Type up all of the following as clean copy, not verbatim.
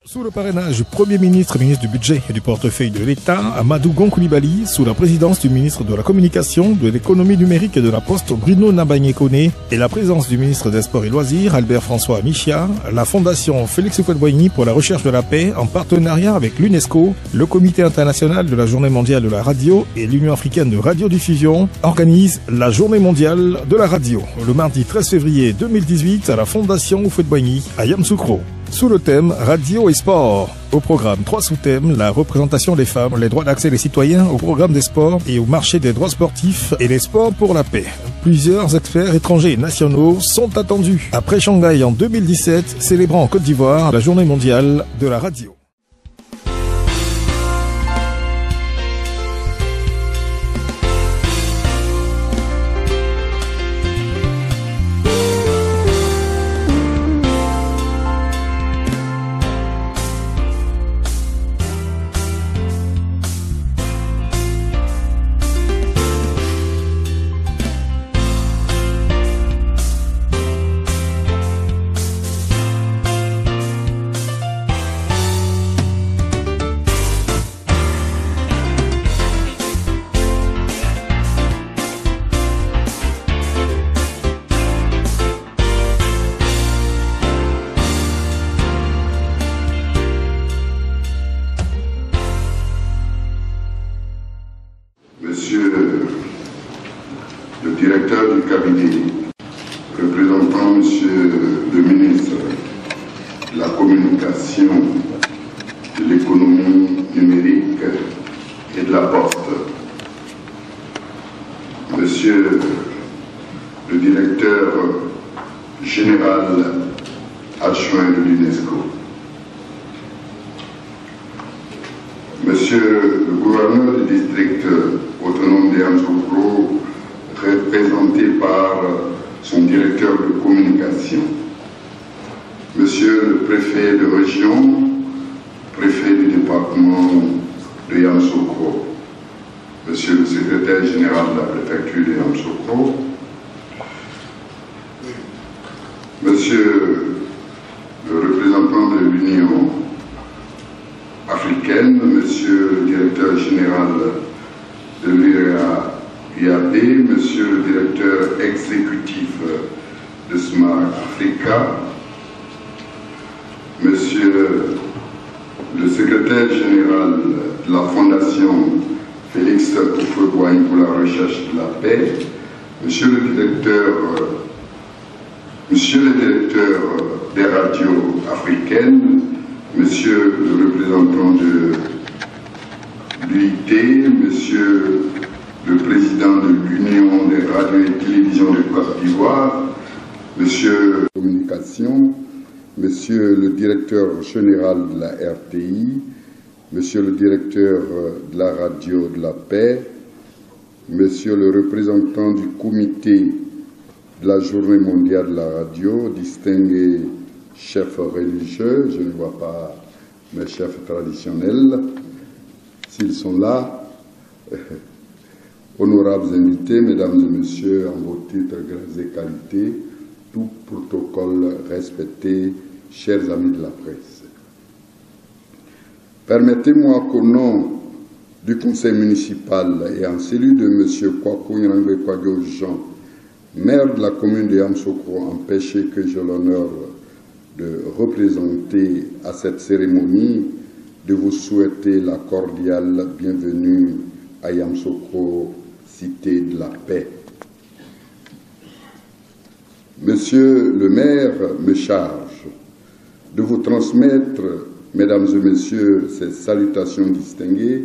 Sous le parrainage du Premier ministre, ministre du Budget et du Portefeuille de l'État, Amadou Gon Coulibaly, sous la présidence du ministre de la Communication, de l'Économie numérique et de la Poste, Bruno Nabagné-Koné, et la présence du ministre des Sports et Loisirs, Albert-François Michia, la Fondation Félix Houphouët-Boigny pour la recherche de la paix, en partenariat avec l'UNESCO, le Comité international de la Journée mondiale de la radio et l'Union africaine de radiodiffusion, organisent la Journée mondiale de la radio, le mardi 13 février 2018 à la Fondation Houphouët-Boigny à Yamoussoukro. Sous le thème Radio et Sport. Au programme, 3 sous-thèmes, la représentation des femmes, les droits d'accès des citoyens au programme des sports et au marché des droits sportifs et les sports pour la paix. Plusieurs experts étrangers et nationaux sont attendus. Après Shanghai en 2017, célébrant en Côte d'Ivoire la Journée mondiale de la radio. Monsieur le directeur du cabinet, représentant Monsieur le ministre de la Communication, de l'Économie numérique et de la Poste, Monsieur le directeur général adjoint de l'UNESCO, Monsieur le gouverneur du district autonome de Yamoussoukro, représenté par son directeur de communication, Monsieur le préfet de région, préfet du département de Yamoussoukro, Monsieur le secrétaire général de la préfecture de Yamoussoukro, Monsieur le représentant de l'Union africaine, Monsieur le directeur général de l'UAD, Monsieur le directeur exécutif de Smart Africa, Monsieur le secrétaire général de la Fondation Félix Houphouët-Boigny pour la recherche de la paix, Monsieur le directeur des radios africaines, Monsieur le représentant de l'UIT, Monsieur le président de l'Union des radios et télévisions de Côte d'Ivoire, Monsieur la communication, Monsieur le directeur général de la RTI, Monsieur le directeur de la radio de la paix, Monsieur le représentant du comité de la Journée mondiale de la radio, distingué chefs religieux, je ne vois pas mes chefs traditionnels, s'ils sont là, honorables invités, mesdames et messieurs, en vos titres, grades et qualités, tout protocole respecté, chers amis de la presse. Permettez-moi qu'au nom du conseil municipal et en celui de M. Kwaku Nyrangwe Kwadjo Jean, maire de la commune de Yamoussoukro, empêché que j'ai l'honneur de représenter à cette cérémonie, de vous souhaiter la cordiale bienvenue à Yamoussoukro, cité de la paix. Monsieur le maire me charge de vous transmettre, mesdames et messieurs, ces salutations distinguées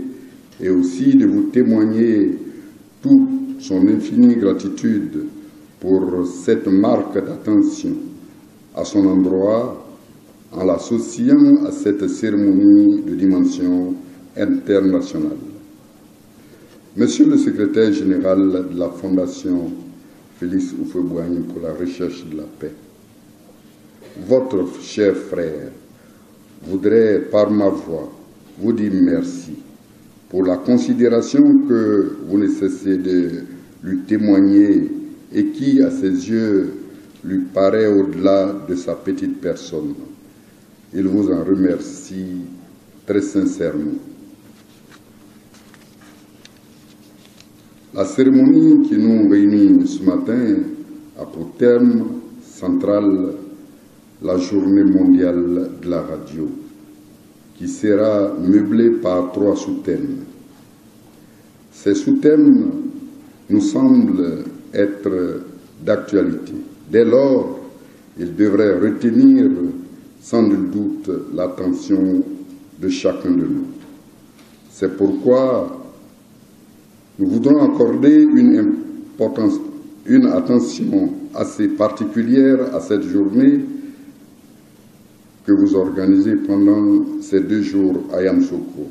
et aussi de vous témoigner toute son infinie gratitude pour cette marque d'attention à son endroit en l'associant à cette cérémonie de dimension internationale. Monsieur le secrétaire général de la Fondation Félix Houphouët-Boigny pour la recherche de la paix, votre cher frère voudrait par ma voix vous dire merci pour la considération que vous ne cessez de lui témoigner et qui, à ses yeux, lui paraît au-delà de sa petite personne. Il vous en remercie très sincèrement. La cérémonie qui nous réunit ce matin a pour thème central la Journée mondiale de la radio, qui sera meublée par 3 sous-thèmes. Ces sous-thèmes nous semblent être d'actualité. Dès lors, ils devraient retenir sans nul doute l'attention de chacun de nous. C'est pourquoi nous voudrons accorder une attention assez particulière à cette journée que vous organisez pendant ces 2 jours à Yamoussoukro.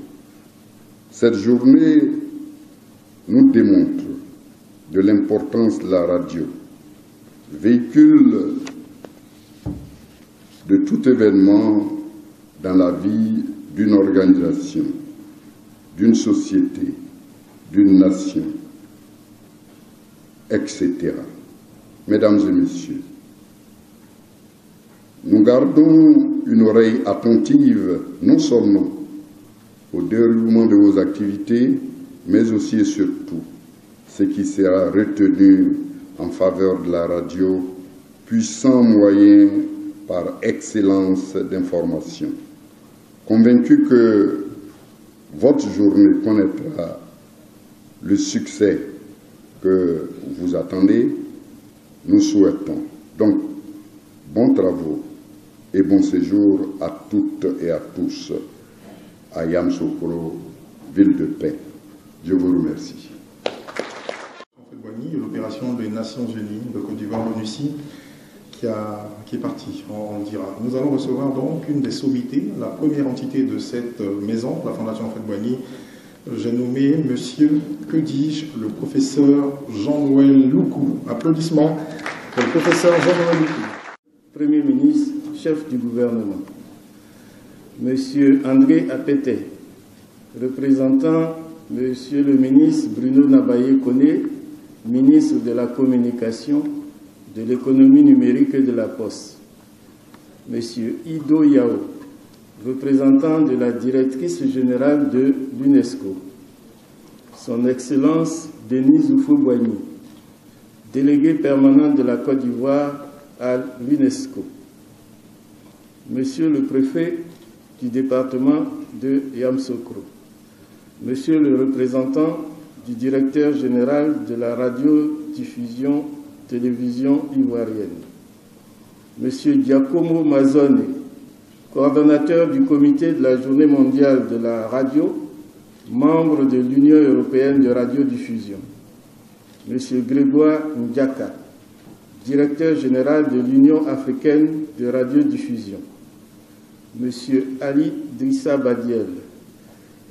Cette journée nous démontre de l'importance de la radio, véhicule de tout événement dans la vie d'une organisation, d'une société, d'une nation, etc. Mesdames et messieurs, nous gardons une oreille attentive non seulement au déroulement de vos activités, mais aussi et surtout ce qui sera retenu en faveur de la radio, puissant moyen par excellence d'information. Convaincu que votre journée connaîtra le succès que vous attendez, nous souhaitons donc bons travaux et bon séjour à toutes et à tous à Yamoussoukro, ville de paix. Je vous remercie. L'opération des Nations Unies de Côte d'Ivoire, l'ONUCI, qui est partie, on dira. Nous allons recevoir donc une des sommités, la première entité de cette maison, la Fondation Houphouët-Boigny. J'ai nommé monsieur, que dis-je, le professeur Jean-Noël Loukou. Applaudissements pour le professeur Jean-Noël Loukou. Premier ministre, chef du gouvernement. Monsieur André Apete, représentant monsieur le ministre Bruno Nabayé-Koné, ministre de la Communication, de l'économie numérique et de la Poste. Monsieur Ido Yao, représentant de la directrice générale de l'UNESCO. Son Excellence Denis Houphouët-Boigny, délégué permanent de la Côte d'Ivoire à l'UNESCO. Monsieur le préfet du département de Yamoussoukro. Monsieur le représentant du directeur général de la radiodiffusion télévision ivoirienne. Monsieur Giacomo Mazzone, coordonnateur du comité de la Journée mondiale de la radio, membre de l'Union européenne de radiodiffusion. Monsieur Grégoire Ndiaka, directeur général de l'Union africaine de radiodiffusion. Monsieur Ali Drissa Badiel,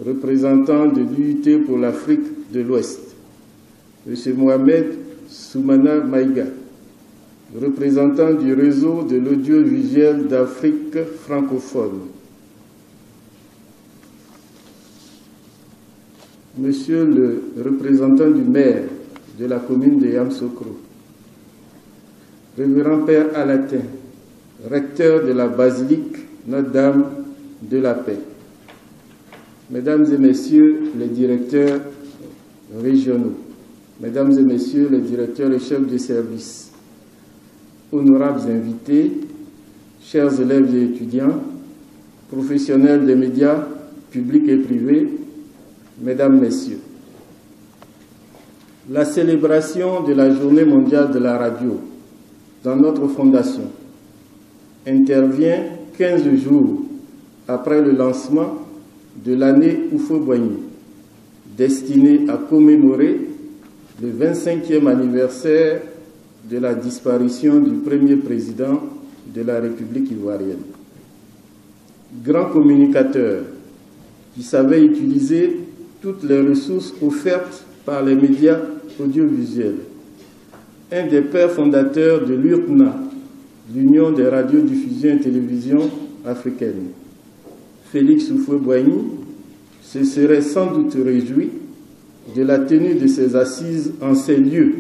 représentant de l'UIT pour l'Afrique de l'Ouest. Monsieur Mohamed Soumana Maïga, représentant du réseau de l'audiovisuel d'Afrique francophone. Monsieur le représentant du maire de la commune de Yamoussoukro, Révérend Père Alatin, recteur de la basilique Notre-Dame de la Paix. Mesdames et messieurs les directeurs régionaux, mesdames et messieurs les directeurs et chefs de service, honorables invités, chers élèves et étudiants, professionnels des médias publics et privés, mesdames, messieurs. La célébration de la Journée mondiale de la radio dans notre fondation intervient 15 jours après le lancement de l'année Houphouët-Boigny, destinée à commémorer le 25e anniversaire de la disparition du premier président de la République ivoirienne. Grand communicateur qui savait utiliser toutes les ressources offertes par les médias audiovisuels, un des pères fondateurs de l'URPNA, l'Union des radiodiffusions et télévisions africaines, Félix Houphouët-Boigny, se serait sans doute réjoui de la tenue de ces assises en ces lieux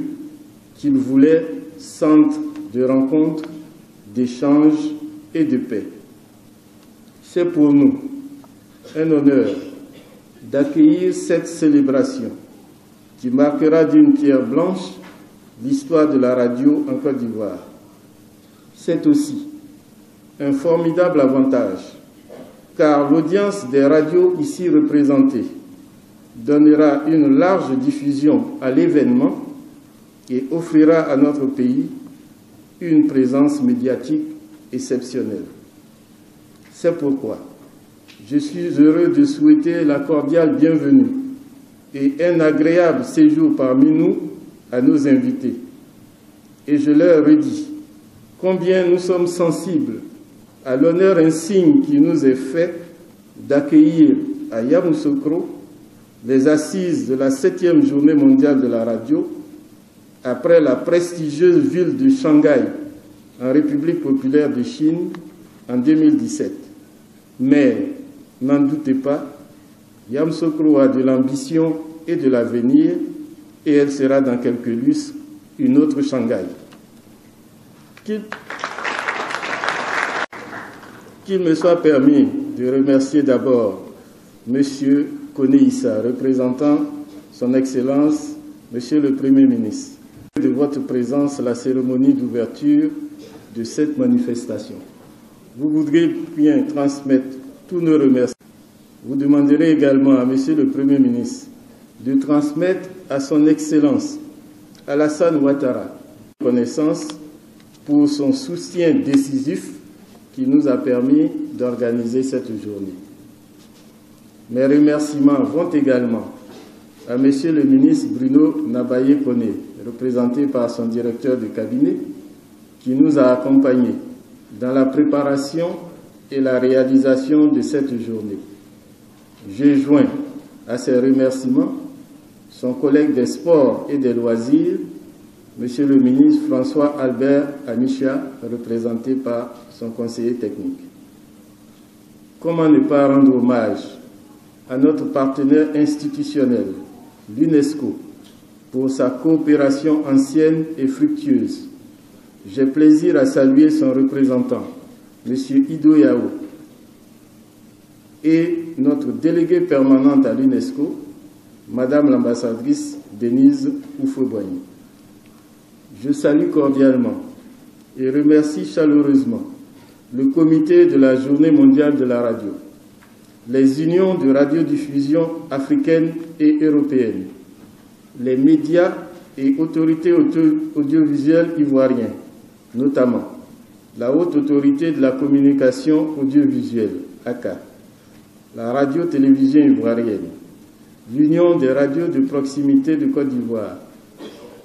qu'il voulait centre de rencontres, d'échanges et de paix. C'est pour nous un honneur d'accueillir cette célébration qui marquera d'une pierre blanche l'histoire de la radio en Côte d'Ivoire. C'est aussi un formidable avantage, car l'audience des radios ici représentées donnera une large diffusion à l'événement et offrira à notre pays une présence médiatique exceptionnelle. C'est pourquoi je suis heureux de souhaiter la cordiale bienvenue et un agréable séjour parmi nous à nos invités. Et je leur redis combien nous sommes sensibles à l'honneur insigne qui nous est fait d'accueillir à Yamoussoukro les assises de la 7e journée mondiale de la radio après la prestigieuse ville de Shanghai en République populaire de Chine en 2017. Mais n'en doutez pas, Yamoussoukro a de l'ambition et de l'avenir et elle sera dans quelques lustres une autre Shanghai. Qu'il me soit permis de remercier d'abord M. Koné Issa, représentant son Excellence, Monsieur le Premier ministre, de votre présence à la cérémonie d'ouverture de cette manifestation. Vous voudrez bien transmettre tous nos remerciements. Vous demanderez également à Monsieur le Premier ministre de transmettre à son Excellence Alassane Ouattara reconnaissance pour son soutien décisif qui nous a permis d'organiser cette journée. Mes remerciements vont également à Monsieur le ministre Bruno Nabaye-Koné, représenté par son directeur de cabinet, qui nous a accompagnés dans la préparation et la réalisation de cette journée. J'ai joint à ces remerciements son collègue des sports et des loisirs, Monsieur le ministre François Albert Amicha, représenté par son conseiller technique. Comment ne pas rendre hommage à notre partenaire institutionnel, l'UNESCO, pour sa coopération ancienne et fructueuse. J'ai plaisir à saluer son représentant, M. Ido Yao, et notre déléguée permanente à l'UNESCO, Madame l'ambassadrice Denise Oufoueboigny. Je salue cordialement et remercie chaleureusement le comité de la Journée mondiale de la radio, les unions de radiodiffusion africaines et européennes, les médias et autorités audiovisuelles ivoiriens, notamment la Haute Autorité de la Communication Audiovisuelle, ACA, la Radio-Télévision ivoirienne, l'Union des radios de proximité de Côte d'Ivoire,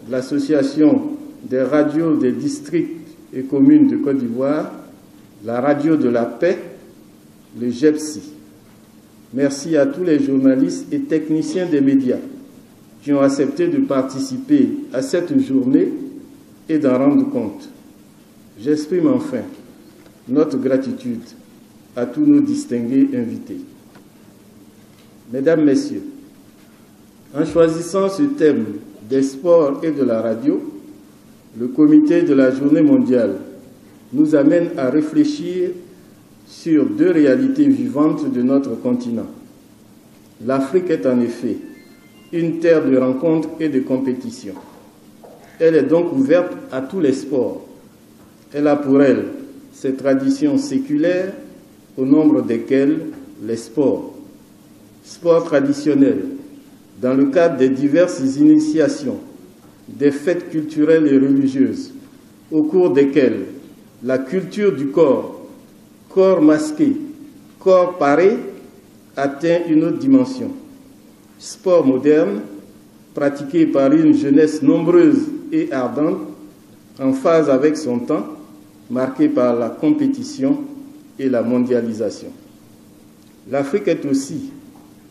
l'Association des radios des districts et communes de Côte d'Ivoire, la Radio de la Paix, le GEPSI. Merci à tous les journalistes et techniciens des médias qui ont accepté de participer à cette journée et d'en rendre compte. J'exprime enfin notre gratitude à tous nos distingués invités. Mesdames, Messieurs, en choisissant ce thème des sports et de la radio, le comité de la Journée mondiale nous amène à réfléchir sur deux réalités vivantes de notre continent. L'Afrique est en effet une terre de rencontres et de compétition. Elle est donc ouverte à tous les sports. Elle a pour elle ses traditions séculaires, au nombre desquelles les sports. Sports traditionnels, dans le cadre des diverses initiations, des fêtes culturelles et religieuses, au cours desquelles la culture du corps, corps masqué, corps paré, atteint une autre dimension. Sport moderne, pratiqué par une jeunesse nombreuse et ardente, en phase avec son temps, marqué par la compétition et la mondialisation. L'Afrique est aussi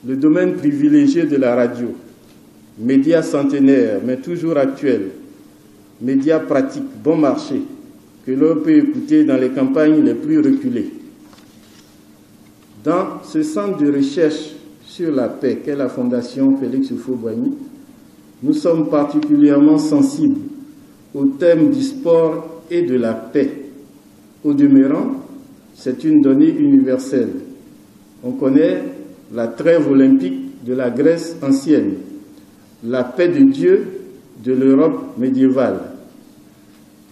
le domaine privilégié de la radio, média centenaire mais toujours actuel, média pratique, bon marché, que l'on peut écouter dans les campagnes les plus reculées. Dans ce centre de recherche sur la paix qu'est la Fondation Félix Houphouët-Boigny, nous sommes particulièrement sensibles au thème du sport et de la paix. Au demeurant, c'est une donnée universelle On connaît la trêve olympique de la Grèce ancienne, la paix de Dieu de l'Europe médiévale.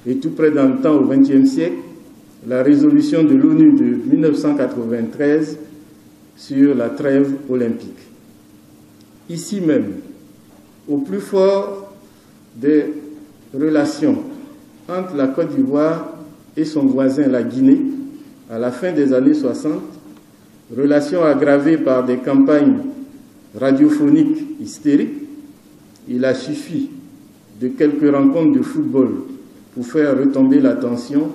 Et tout près dans le temps, au XXe siècle, la résolution de l'ONU de 1993 sur la trêve olympique. Ici même, au plus fort des relations entre la Côte d'Ivoire et son voisin, la Guinée, à la fin des années 60, relations aggravées par des campagnes radiophoniques hystériques, il a suffi de quelques rencontres de football pour faire retomber la tension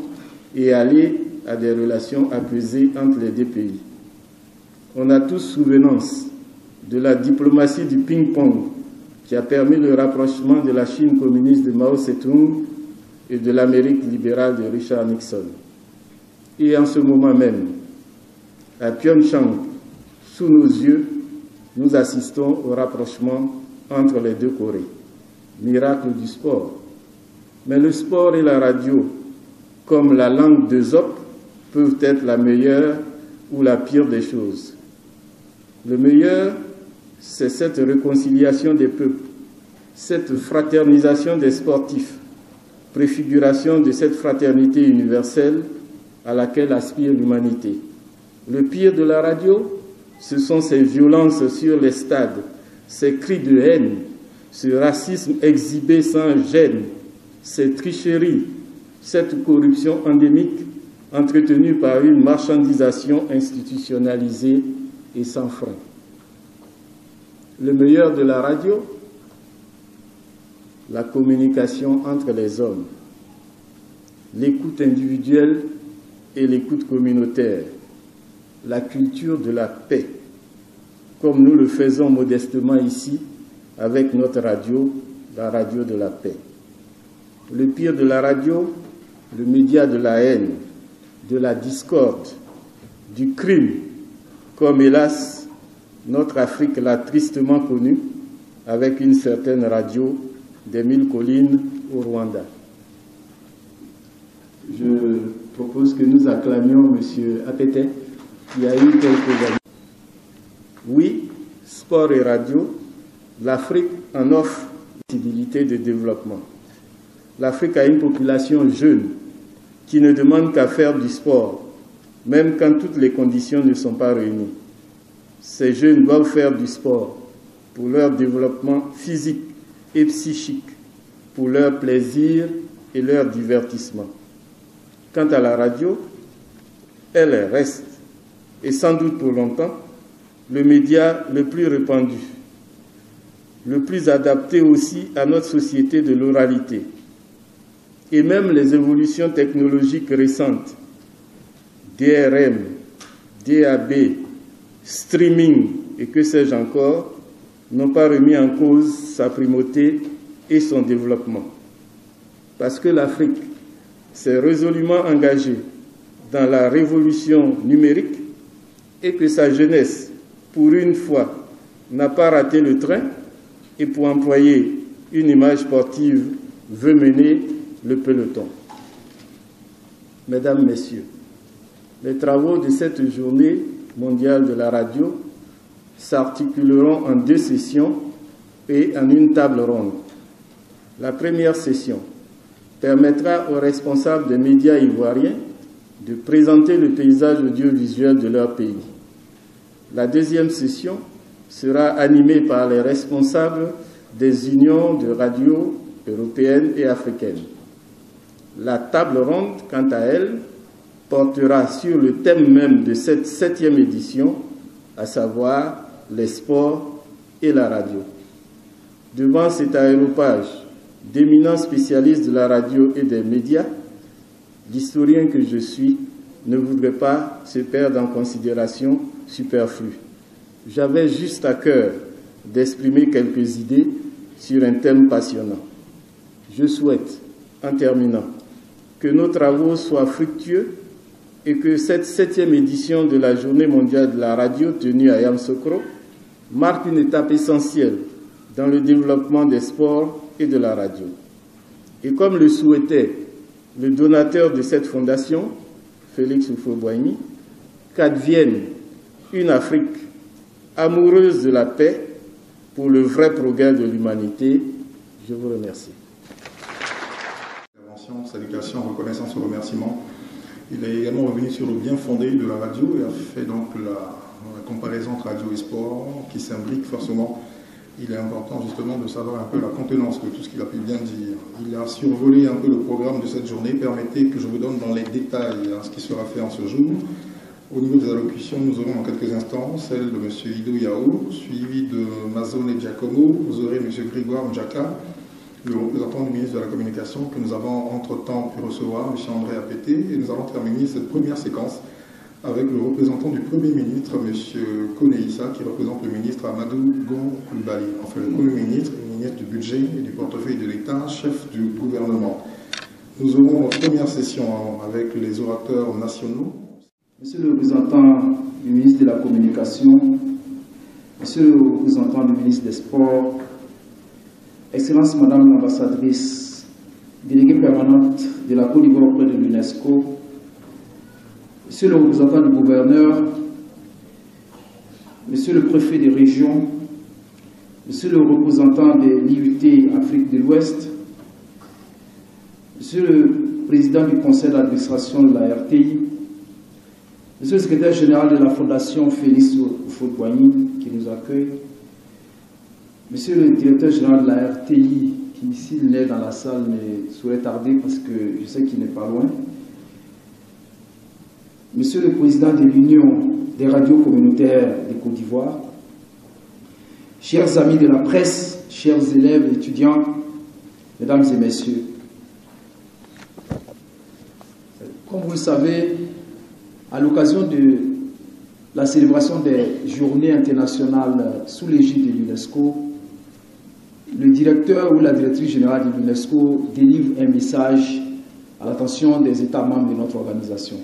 et aller à des relations apaisées entre les deux pays. On a tous souvenance de la diplomatie du ping-pong qui a permis le rapprochement de la Chine communiste de Mao Tse-tung et de l'Amérique libérale de Richard Nixon. Et en ce moment même, à Pyeongchang, sous nos yeux, nous assistons au rapprochement entre les deux Corées. Miracle du sport. Mais le sport et la radio, comme la langue d'Ésope, peuvent être la meilleure ou la pire des choses. Le meilleur, c'est cette réconciliation des peuples, cette fraternisation des sportifs, préfiguration de cette fraternité universelle à laquelle aspire l'humanité. Le pire de la radio, ce sont ces violences sur les stades, ces cris de haine, ce racisme exhibé sans gêne, ces tricheries, cette corruption endémique entretenue par une marchandisation institutionnalisée et sans frein. Le meilleur de la radio, la communication entre les hommes, l'écoute individuelle et l'écoute communautaire, la culture de la paix, comme nous le faisons modestement ici avec notre radio, la radio de la paix. Le pire de la radio, le média de la haine, de la discorde, du crime, comme hélas, notre Afrique l'a tristement connue avec une certaine radio des 1000 collines au Rwanda. Je propose que nous acclamions M. Apete, qui a eu quelques années. Oui, sport et radio, l'Afrique en offre une possibilité de développement. L'Afrique a une population jeune qui ne demande qu'à faire du sport, même quand toutes les conditions ne sont pas réunies. Ces jeunes doivent faire du sport pour leur développement physique et psychique, pour leur plaisir et leur divertissement. Quant à la radio, elle reste, et sans doute pour longtemps, le média le plus répandu, le plus adapté aussi à notre société de l'oralité. Et même les évolutions technologiques récentes, DRM, DAB, streaming et que sais-je encore, n'ont pas remis en cause sa primauté et son développement. Parce que l'Afrique s'est résolument engagée dans la révolution numérique et que sa jeunesse, pour une fois, n'a pas raté le train et pour employer une image sportive, veut mener le peloton. Mesdames, Messieurs, les travaux de cette journée mondiale de la radio s'articuleront en 2 sessions et en une table ronde. La première session permettra aux responsables des médias ivoiriens de présenter le paysage audiovisuel de leur pays. La deuxième session sera animée par les responsables des unions de radio européennes et africaines. La table ronde, quant à elle, portera sur le thème même de cette 7e édition, à savoir les sports et la radio. Devant cet aréopage d'éminents spécialistes de la radio et des médias, l'historien que je suis ne voudrait pas se perdre en considérations superflues. J'avais juste à cœur d'exprimer quelques idées sur un thème passionnant. Je souhaite, en terminant, que nos travaux soient fructueux et que cette 7e édition de la Journée mondiale de la radio tenue à Yamoussoukro marque une étape essentielle dans le développement des sports et de la radio. Et comme le souhaitait le donateur de cette fondation, Félix Houphouët-Boigny, qu'advienne une Afrique amoureuse de la paix pour le vrai progrès de l'humanité. Je vous remercie. Salutations, reconnaissance et remerciements. Il est également revenu sur le bien fondé de la radio et a fait donc la comparaison entre radio et sport qui s'imbrique forcément. Il est important justement de savoir un peu la contenance de tout ce qu'il a pu bien dire. Il a survolé un peu le programme de cette journée. Permettez que je vous donne dans les détails ce qui sera fait en ce jour. Au niveau des allocutions, nous aurons en quelques instants celle de M. Ido Yao, suivi de Mazone Giacomo. Vous aurez M. Grégoire Mdjaka, le représentant du ministre de la Communication, que nous avons entre-temps pu recevoir, M. André Apété, et nous allons terminer cette première séquence avec le représentant du Premier ministre, M. Koneïssa, qui représente le ministre Amadou Gon Coulibaly. Enfin, le Premier ministre, le ministre du Budget et du portefeuille de l'État, chef du gouvernement. Nous aurons notre première session avec les orateurs nationaux. Monsieur le représentant du ministre de la Communication, Monsieur le représentant du ministre des Sports, Excellence Madame l'ambassadrice, déléguée permanente de la Côte d'Ivoire auprès de l'UNESCO, Monsieur le représentant du gouverneur, Monsieur le préfet des régions, Monsieur le représentant de l'IUT Afrique de l'Ouest, Monsieur le président du conseil d'administration de la RTI, Monsieur le secrétaire général de la Fondation Félix Houphouët-Boigny qui nous accueille, Monsieur le directeur général de la RTI, qui ici n'est dans la salle mais saurait tarder parce que je sais qu'il n'est pas loin, Monsieur le président de l'Union des radios communautaires de Côte d'Ivoire, chers amis de la presse, chers élèves, étudiants, mesdames et messieurs, comme vous le savez, à l'occasion de la célébration des journées internationales sous l'égide de l'UNESCO, le directeur ou la directrice générale de l'UNESCO délivre un message à l'attention des États membres de notre organisation.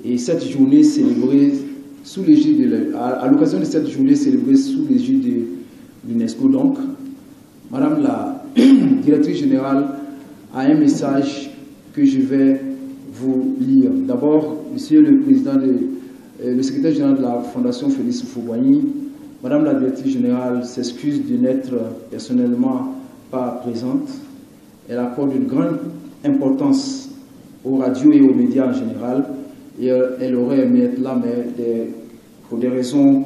Et cette journée célébrée sous l'égide à l'occasion de cette journée célébrée sous l'égide de l'UNESCO, donc, Madame la directrice générale a un message que je vais vous lire. D'abord, Monsieur le président, le secrétaire général de la Fondation Félix Houphouët-Boigny, Madame la directrice générale s'excuse de n'être personnellement pas présente. Elle accorde une grande importance aux radios et aux médias en général. Et elle aurait aimé être là, mais pour des raisons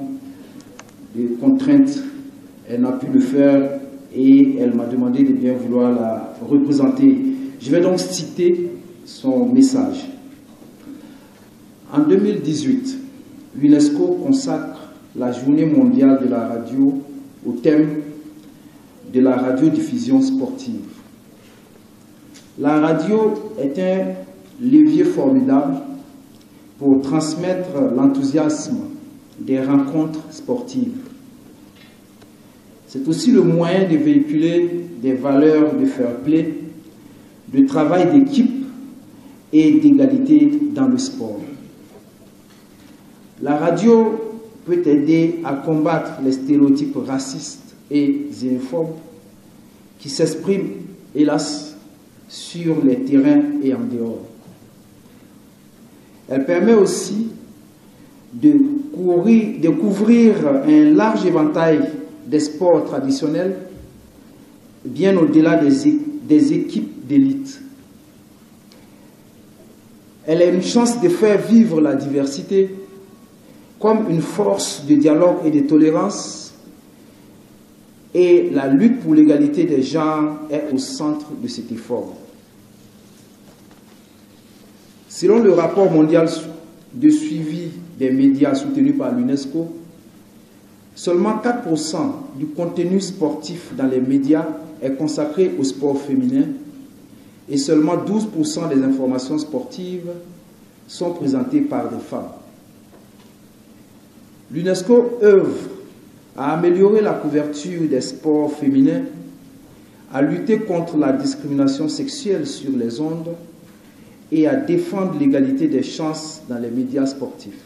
de contraintes, elle n'a pu le faire et elle m'a demandé de bien vouloir la représenter. Je vais donc citer son message. En 2018, l'UNESCO consacre la journée mondiale de la radio au thème de la radiodiffusion sportive. La radio est un levier formidable pour transmettre l'enthousiasme des rencontres sportives. C'est aussi le moyen de véhiculer des valeurs de fair play, de travail d'équipe et d'égalité dans le sport. La radio peut aider à combattre les stéréotypes racistes et xénophobes qui s'expriment, hélas, sur les terrains et en dehors. Elle permet aussi de couvrir un large éventail des sports traditionnels, bien au-delà des équipes d'élite. Elle a une chance de faire vivre la diversité comme une force de dialogue et de tolérance, et la lutte pour l'égalité des genres est au centre de cet effort. Selon le rapport mondial de suivi des médias soutenu par l'UNESCO, seulement 4% du contenu sportif dans les médias est consacré au sport féminin et seulement 12% des informations sportives sont présentées par des femmes. L'UNESCO œuvre à améliorer la couverture des sports féminins, à lutter contre la discrimination sexuelle sur les ondes et à défendre l'égalité des chances dans les médias sportifs.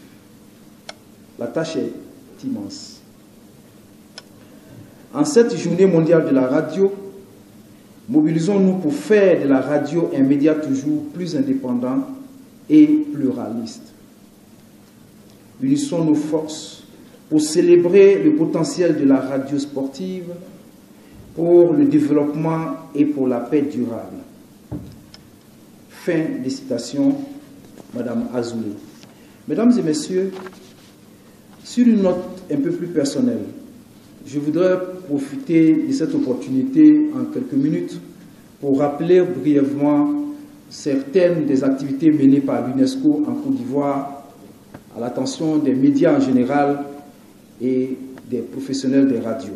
La tâche est immense. En cette journée mondiale de la radio, mobilisons-nous pour faire de la radio un média toujours plus indépendant et pluraliste. unissons nos forces pour célébrer le potentiel de la radio sportive pour le développement et pour la paix durable. Fin des citations, Madame Azoulay. Mesdames et messieurs, sur une note un peu plus personnelle, je voudrais profiter de cette opportunité en quelques minutes pour rappeler brièvement certaines des activités menées par l'UNESCO en Côte d'Ivoire à l'attention des médias en général et des professionnels des radios.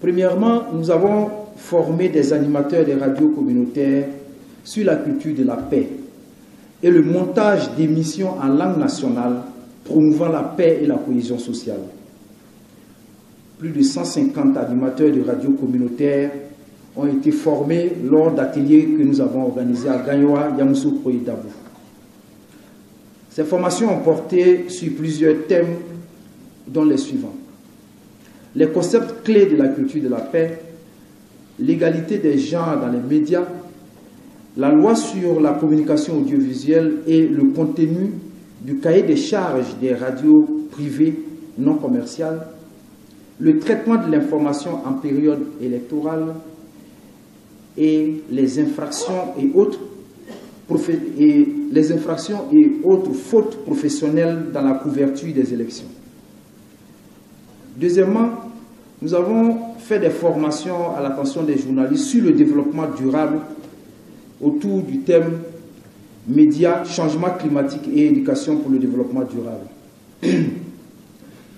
Premièrement, nous avons formé des animateurs des radios communautaires sur la culture de la paix et le montage d'émissions en langue nationale promouvant la paix et la cohésion sociale. Plus de 150 animateurs de radios communautaires ont été formés lors d'ateliers que nous avons organisés à Gagnoa, Yamoussoukro et Dabou. Ces formations ont porté sur plusieurs thèmes, dont les suivants: les concepts clés de la culture de la paix, l'égalité des genres dans les médias, la loi sur la communication audiovisuelle et le contenu du cahier des charges des radios privées non commerciales, le traitement de l'information en période électorale et les infractions et autres fautes professionnelles dans la couverture des élections. Deuxièmement, nous avons fait des formations à l'attention des journalistes sur le développement durable autour du thème médias, changement climatique et éducation pour le développement durable.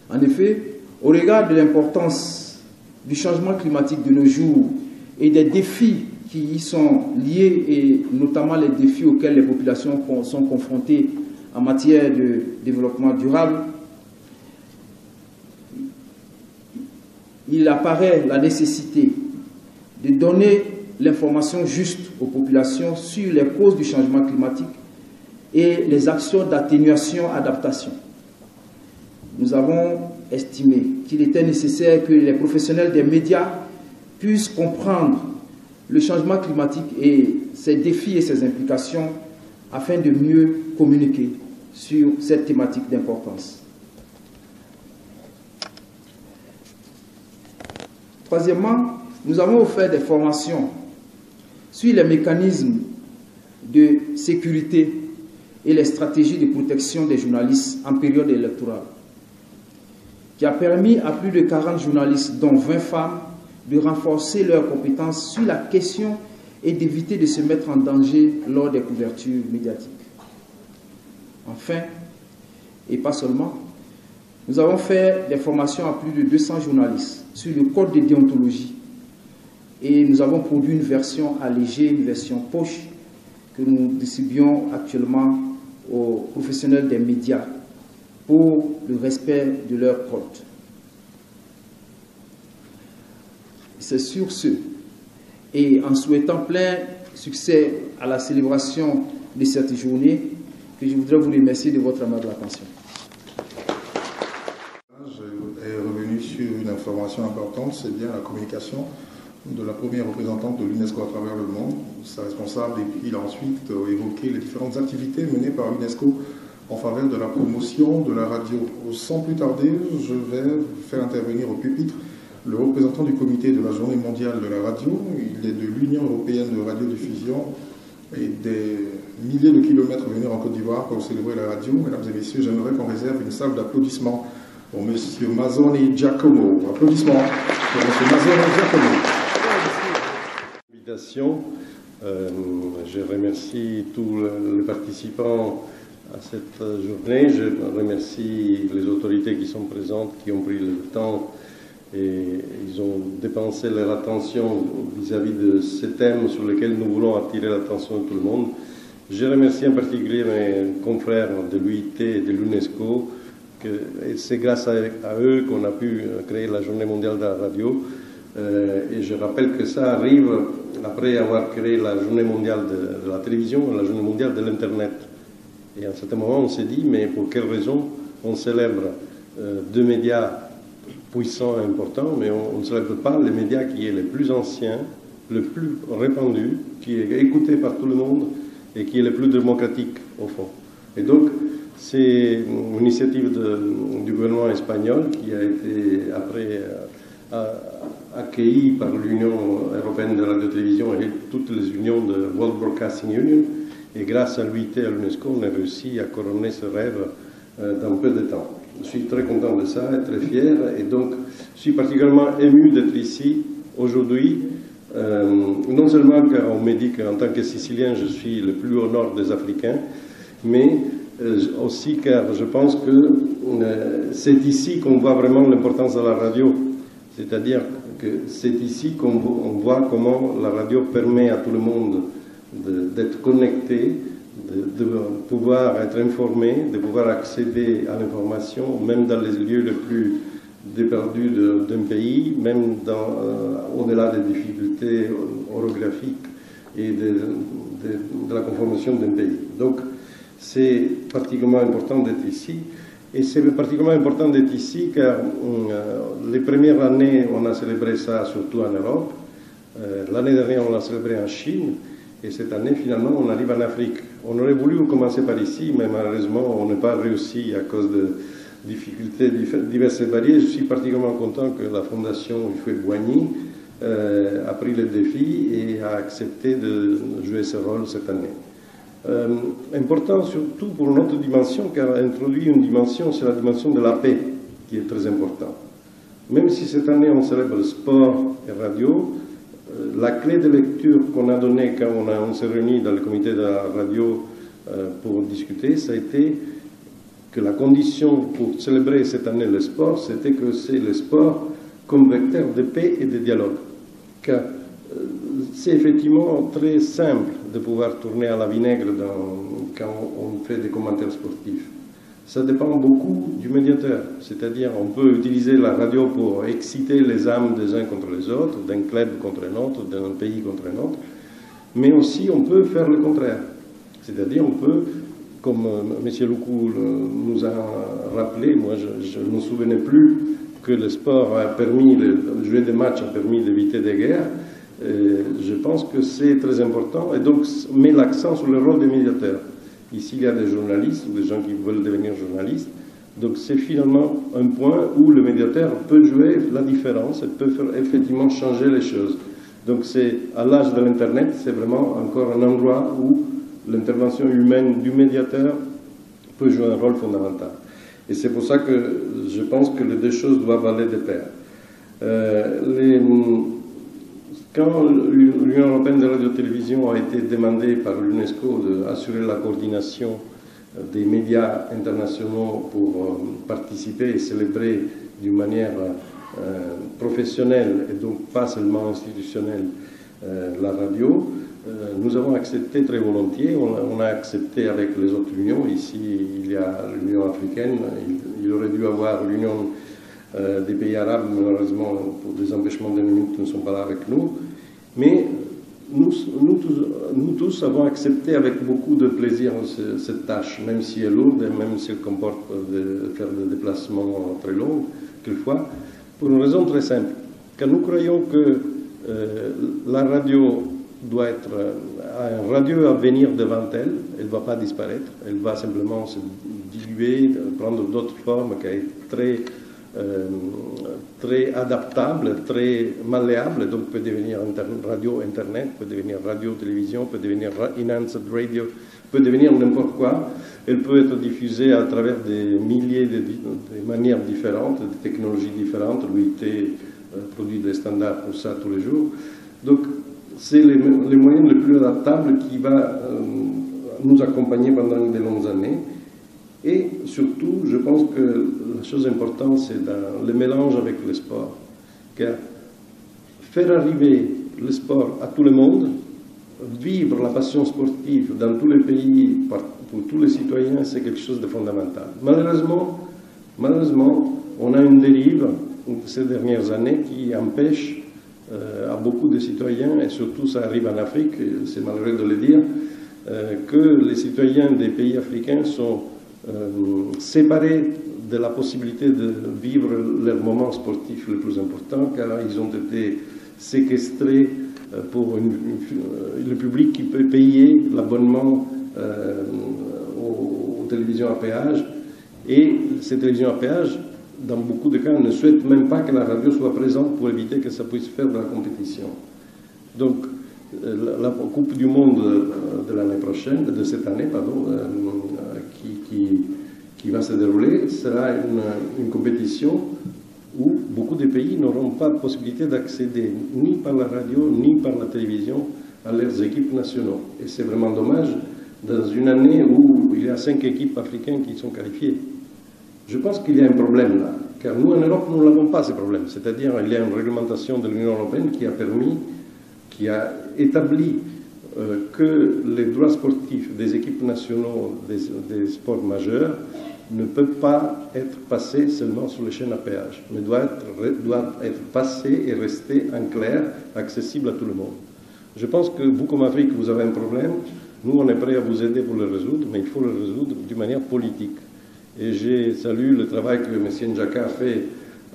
En effet, au regard de l'importance du changement climatique de nos jours et des défis qui y sont liés, et notamment les défis auxquels les populations sont confrontées en matière de développement durable, il apparaît la nécessité de donner l'information juste aux populations sur les causes du changement climatique et les actions d'atténuation-adaptation. Nous avons estimé qu'il était nécessaire que les professionnels des médias puissent comprendre le changement climatique et ses défis et ses implications afin de mieux communiquer sur cette thématique d'importance. Troisièmement, nous avons offert des formations sur les mécanismes de sécurité et les stratégies de protection des journalistes en période électorale, qui a permis à plus de 40 journalistes, dont 20 femmes, de renforcer leurs compétences sur la question et d'éviter de se mettre en danger lors des couvertures médiatiques. Enfin, et pas seulement, nous avons fait des formations à plus de 200 journalistes sur le code de déontologie et nous avons produit une version allégée, une version poche que nous distribuons actuellement aux professionnels des médias pour le respect de leur code. C'est sur ce, et en souhaitant plein succès à la célébration de cette journée, que je voudrais vous remercier de votre aimable attention. Je est revenu sur une information importante, c'est bien la communication de la première représentante de l'UNESCO à travers le monde, sa responsable, et puis il a ensuite évoqué les différentes activités menées par l'UNESCO en faveur de la promotion de la radio. Sans plus tarder, je vais faire intervenir au pupitre le représentant du comité de la Journée mondiale de la radio. Il est de l'Union européenne de radiodiffusion et des milliers de kilomètres venus en Côte d'Ivoire pour célébrer la radio. Mesdames et messieurs, j'aimerais qu'on réserve une salle d'applaudissements pour M. Mazzoni Giacomo. Applaudissements pour M. Mazzoni Giacomo. Je remercie tous les participants à cette journée. Je remercie les autorités qui sont présentes, qui ont pris le temps et ils ont dépensé leur attention vis-à-vis de ces thèmes sur lesquels nous voulons attirer l'attention de tout le monde. Je remercie en particulier mes confrères de l'UIT et de l'UNESCO. C'est grâce à eux qu'on a pu créer la Journée mondiale de la radio. Et je rappelle que ça arrive après avoir créé la Journée mondiale de la télévision et la Journée mondiale de l'Internet. Et à un certain moment, on s'est dit, mais pour quelle raison on célèbre deux médias puissants et importants, mais on ne célèbre pas les médias qui est le plus ancien, le plus répandu, qui est écouté par tout le monde et qui est le plus démocratique, au fond. Et donc, c'est une initiative du gouvernement espagnol qui a été après accueillie par l'Union européenne de radio-télévision et toutes les unions de World Broadcasting Union. Et grâce à l'UIT et à l'UNESCO, on a réussi à couronner ce rêve dans peu de temps. Je suis très content de ça et très fier. Et donc, je suis particulièrement ému d'être ici aujourd'hui. Non seulement car on me dit qu'en tant que Sicilien, je suis le plus au nord des Africains, mais aussi car je pense que c'est ici qu'on voit vraiment l'importance de la radio. C'est-à-dire que c'est ici qu'on voit comment la radio permet à tout le monde d'être connecté, de pouvoir être informé, de pouvoir accéder à l'information, même dans les lieux les plus déperdus d'un pays, même au-delà des difficultés orographiques et de la conformation d'un pays. Donc, c'est particulièrement important d'être ici. Et c'est particulièrement important d'être ici car les premières années, on a célébré ça surtout en Europe. L'année dernière, on l'a célébré en Chine. Et cette année, finalement, on arrive en Afrique. On aurait voulu commencer par ici, mais malheureusement, on n'a pas réussi à cause de difficultés diverses et variées. Je suis particulièrement content que la Fondation Houphouët-Boigny a pris le défi et a accepté de jouer ce rôle cette année. Important surtout pour notre dimension, car elle introduit une dimension, c'est la dimension de la paix, qui est très importante. Même si cette année on célèbre le sport et radio, la clé de lecture qu'on a donnée quand on s'est réunis dans le comité de la radio pour discuter, ça a été que la condition pour célébrer cette année le sport, c'était que c'est le sport comme vecteur de paix et de dialogue. Car c'est effectivement très simple de pouvoir tourner à la vinaigre quand on fait des commentaires sportifs. Ça dépend beaucoup du médiateur, c'est-à-dire on peut utiliser la radio pour exciter les âmes des uns contre les autres, d'un club contre un autre, d'un pays contre un autre, mais aussi on peut faire le contraire, c'est-à-dire on peut, comme M. Loukou nous a rappelé, moi je ne me souvenais plus que le sport a permis, jouer des matchs a permis d'éviter des guerres. Je pense que c'est très important et donc met l'accent sur le rôle des médiateurs. Ici, il y a des journalistes ou des gens qui veulent devenir journalistes. Donc, c'est finalement un point où le médiateur peut jouer la différence et peut faire effectivement changer les choses. Donc, c'est à l'âge de l'Internet, c'est vraiment encore un endroit où l'intervention humaine du médiateur peut jouer un rôle fondamental. Et c'est pour ça que je pense que les deux choses doivent aller de pair. Quand l'Union européenne de radio-télévision a été demandée par l'UNESCO d'assurer la coordination des médias internationaux pour participer et célébrer d'une manière professionnelle et donc pas seulement institutionnelle la radio, nous avons accepté très volontiers. On a accepté avec les autres unions. Ici, il y a l'Union africaine. Il aurait dû avoir l'Union des pays arabes, malheureusement, pour des empêchements de minutes, ne sont pas là avec nous. Mais nous tous avons accepté avec beaucoup de plaisir cette tâche, même si elle est lourde et même si elle comporte de faire des déplacements très longs, quelquefois, pour une raison très simple. Car nous croyons que la radio doit être un radio à venir devant elle, elle ne va pas disparaître, elle va simplement se diluer, prendre d'autres formes, qui est très adaptable, très malléable, donc peut devenir radio internet, peut devenir radio télévision, peut devenir enhanced radio, peut devenir n'importe quoi. Elle peut être diffusée à travers des milliers de manières différentes, de technologies différentes. L'UIT produit des standards pour ça tous les jours. Donc c'est les moyens les plus adaptables qui va nous accompagner pendant de longues années. Et surtout, je pense que la chose importante, c'est dans le mélange avec le sport. Car faire arriver le sport à tout le monde, vivre la passion sportive dans tous les pays, pour tous les citoyens, c'est quelque chose de fondamental. Malheureusement, on a une dérive ces dernières années qui empêche à beaucoup de citoyens, et surtout ça arrive en Afrique, c'est malheureux de le dire, que les citoyens des pays africains sont séparés de la possibilité de vivre leurs moments sportifs les plus importants, car ils ont été séquestrés pour le public qui peut payer l'abonnement au télévisions à péage, et ces télévisions à péage, dans beaucoup de cas, ne souhaitent même pas que la radio soit présente pour éviter que ça puisse faire de la compétition. Donc, la Coupe du Monde de l'année prochaine, de cette année, pardon, qui va se dérouler, sera une compétition où beaucoup de pays n'auront pas de possibilité d'accéder ni par la radio, ni par la télévision à leurs équipes nationaux. Et c'est vraiment dommage dans une année où il y a 5 équipes africaines qui sont qualifiées. Je pense qu'il y a un problème là, car nous en Europe, nous n'avons pas ce problème. C'est-à-dire qu'il y a une réglementation de l'Union européenne qui a établi que les droits sportifs des équipes nationales des sports majeurs ne peuvent pas être passés seulement sur les chaînes à péage, mais doivent être passés et rester en clair, accessibles à tout le monde. Je pense que vous, comme Afrique, vous avez un problème. Nous, on est prêts à vous aider pour le résoudre, mais il faut le résoudre d'une manière politique. Et j'ai salué le travail que M. Njaka a fait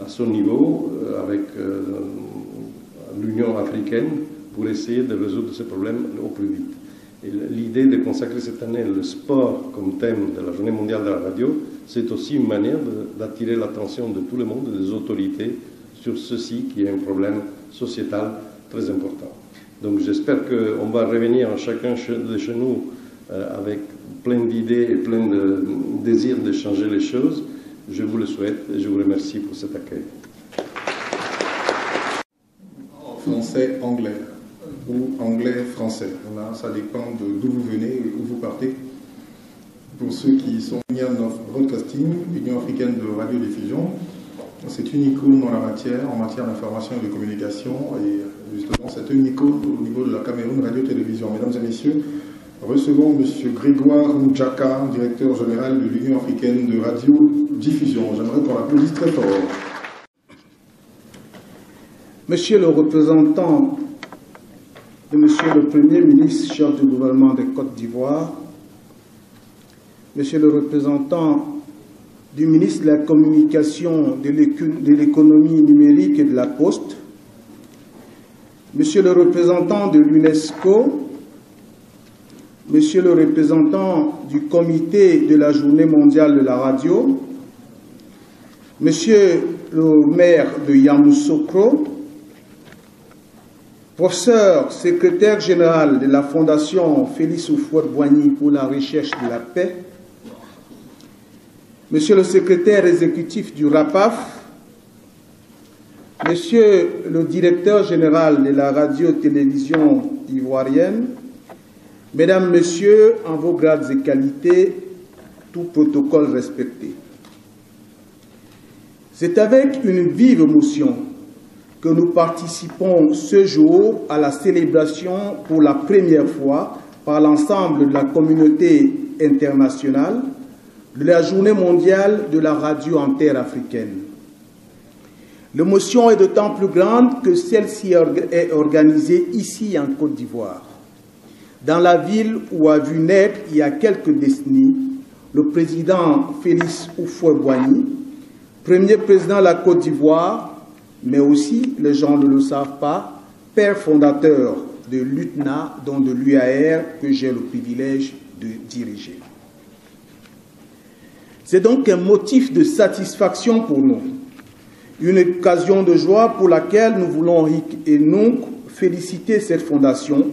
à son niveau avec l'Union africaine pour essayer de résoudre ce problème au plus vite. Et l'idée de consacrer cette année le sport comme thème de la Journée mondiale de la radio, c'est aussi une manière d'attirer l'attention de tout le monde et des autorités sur ceci qui est un problème sociétal très important. Donc j'espère qu'on va revenir chacun de chez nous avec plein d'idées et plein de désirs de changer les choses. Je vous le souhaite et je vous remercie pour cet accueil. Français, anglais ou anglais-français. Ça dépend d'où vous venez et où vous partez. Pour ceux qui sont Union of Broadcasting, Union africaine de radiodiffusion, c'est une icône en matière d'information et de communication. Et justement, c'est une icône au niveau de la Cameroun Radio-Télévision. Mesdames et messieurs, recevons M. Grégoire Njaka, directeur général de l'Union africaine de radiodiffusion. J'aimerais qu'on l'applaudisse très fort. Monsieur le représentant de Monsieur le Premier ministre, chef du gouvernement de Côte d'Ivoire, Monsieur le représentant du ministre de la Communication, de l'économie numérique et de la Poste, Monsieur le représentant de l'UNESCO, Monsieur le représentant du comité de la Journée mondiale de la radio, Monsieur le maire de Yamoussoukro, professeur secrétaire général de la Fondation Félix Houphouët-Boigny pour la recherche de la paix, Monsieur le secrétaire exécutif du RAPAF, Monsieur le directeur général de la radio-télévision ivoirienne, Mesdames, Messieurs, en vos grades et qualités, tout protocole respecté. C'est avec une vive émotion que nous participons ce jour à la célébration pour la première fois par l'ensemble de la communauté internationale de la Journée mondiale de la radio en terre africaine. L'émotion est d'autant plus grande que celle-ci est organisée ici en Côte d'Ivoire, dans la ville où a vu naître il y a quelques décennies le président Félix Houphouët-Boigny, premier président de la Côte d'Ivoire, mais aussi, les gens ne le savent pas, père fondateur de l'UTNA, dont de l'UAR que j'ai le privilège de diriger. C'est donc un motif de satisfaction pour nous, une occasion de joie pour laquelle nous voulons et nous féliciter cette fondation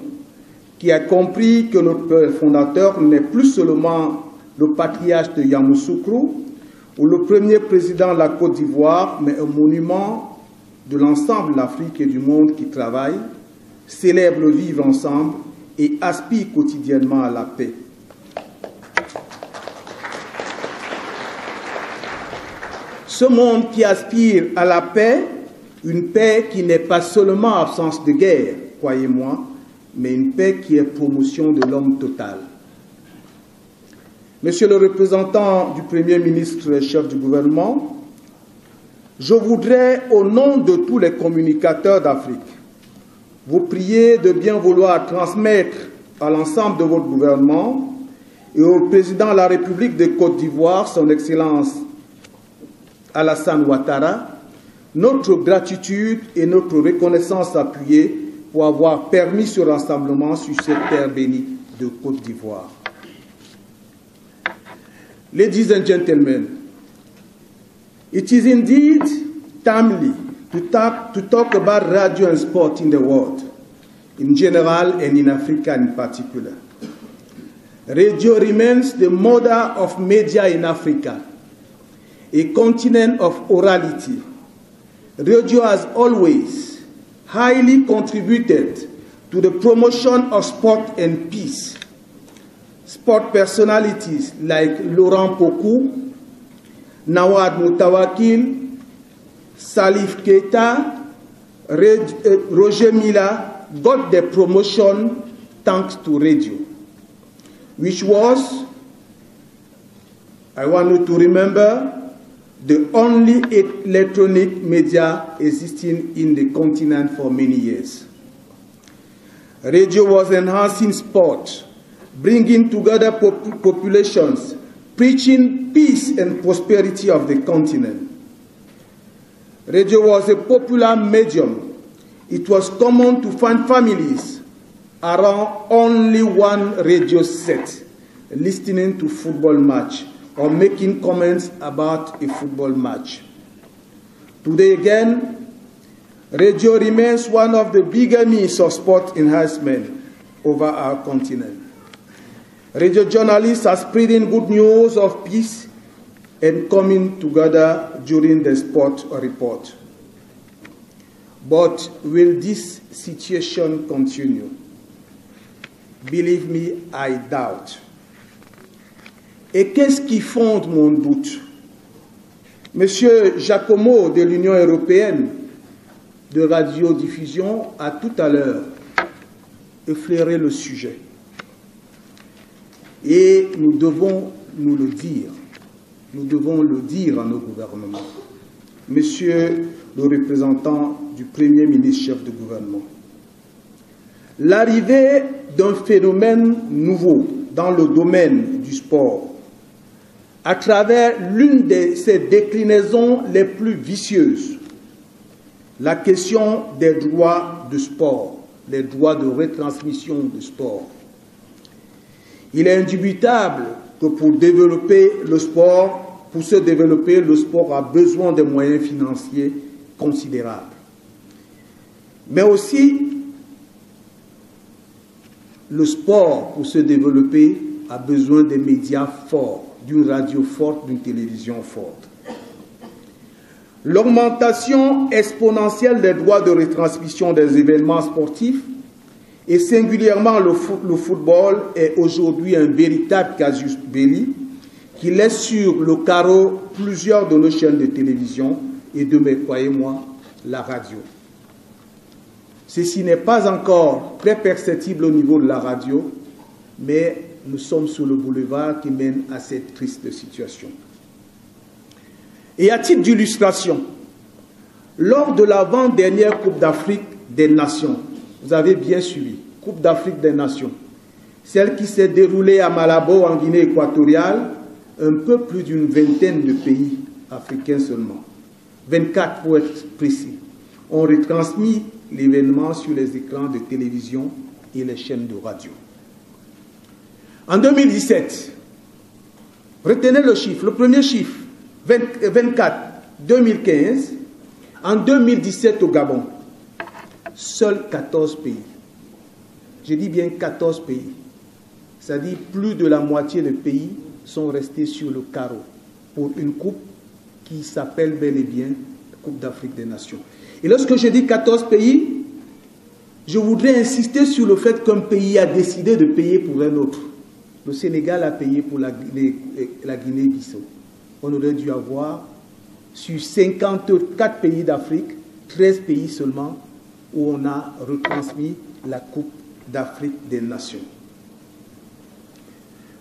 qui a compris que notre père fondateur n'est plus seulement le patriarche de Yamoussoukro ou le premier président de la Côte d'Ivoire, mais un monument de l'ensemble de l'Afrique et du monde qui travaille, célèbre le vivre ensemble et aspire quotidiennement à la paix. Ce monde qui aspire à la paix, une paix qui n'est pas seulement absence de guerre, croyez-moi, mais une paix qui est promotion de l'homme total. Monsieur le représentant du Premier ministre et chef du gouvernement, je voudrais, au nom de tous les communicateurs d'Afrique, vous prier de bien vouloir transmettre à l'ensemble de votre gouvernement et au président de la République de Côte d'Ivoire, son Excellence Alassane Ouattara, notre gratitude et notre reconnaissance appuyée pour avoir permis ce rassemblement sur cette terre bénite de Côte d'Ivoire. Ladies and gentlemen, it is indeed timely to talk about radio and sport in the world, in general and in Africa in particular. Radio remains the mother of media in Africa, a continent of orality. Radio has always highly contributed to the promotion of sport and peace. Sport personalities like Laurent Pokou, Nawad Moutawakil, Salif Keita, Roger Mila got their promotion thanks to radio, which was, I want you to remember, the only electronic media existing in the continent for many years. Radio was enhancing sport, bringing together populations, preaching peace and prosperity of the continent. Radio was a popular medium. It was common to find families around only one radio set, listening to football match or making comments about a football match. Today again, radio remains one of the bigger means of sport enhancement over our continent. Radio journalists are spreading good news of peace and coming together during the sport report. But will this situation continue? Believe me, I doubt. Et qu'est-ce qui fonde mon doute? Monsieur Giacomo de l'Union européenne de radiodiffusion a tout à l'heure effleuré le sujet. Et nous devons nous le dire. Nous devons le dire à nos gouvernements. Monsieur le représentant du Premier ministre chef de gouvernement, l'arrivée d'un phénomène nouveau dans le domaine du sport, à travers l'une de ses déclinaisons les plus vicieuses, la question des droits de sport, les droits de retransmission de sport. Il est indubitable que pour développer le sport, pour se développer, le sport a besoin de moyens financiers considérables. Mais aussi, le sport, pour se développer, a besoin de médias forts, d'une radio forte, d'une télévision forte. L'augmentation exponentielle des droits de retransmission des événements sportifs, et singulièrement le football, est aujourd'hui un véritable casus belli qui laisse sur le carreau plusieurs de nos chaînes de télévision et de, croyez-moi, la radio. Ceci n'est pas encore très perceptible au niveau de la radio, mais nous sommes sur le boulevard qui mène à cette triste situation. Et à titre d'illustration, lors de l'avant-dernière Coupe d'Afrique des Nations, vous avez bien suivi, Coupe d'Afrique des Nations, celle qui s'est déroulée à Malabo en Guinée équatoriale, un peu plus d'une vingtaine de pays africains seulement, 24 pour être précis, ont retransmis l'événement sur les écrans de télévision et les chaînes de radio. En 2017, retenez le chiffre, le premier chiffre, 24, 2015, en 2017 au Gabon, seuls 14 pays. Je dis bien 14 pays. C'est-à-dire plus de la moitié des pays sont restés sur le carreau pour une coupe qui s'appelle bel et bien Coupe d'Afrique des Nations. Et lorsque je dis 14 pays, je voudrais insister sur le fait qu'un pays a décidé de payer pour un autre. Le Sénégal a payé pour la Guinée-Bissau. On aurait dû avoir, sur 54 pays d'Afrique, 13 pays seulement, où on a retransmis la Coupe d'Afrique des Nations.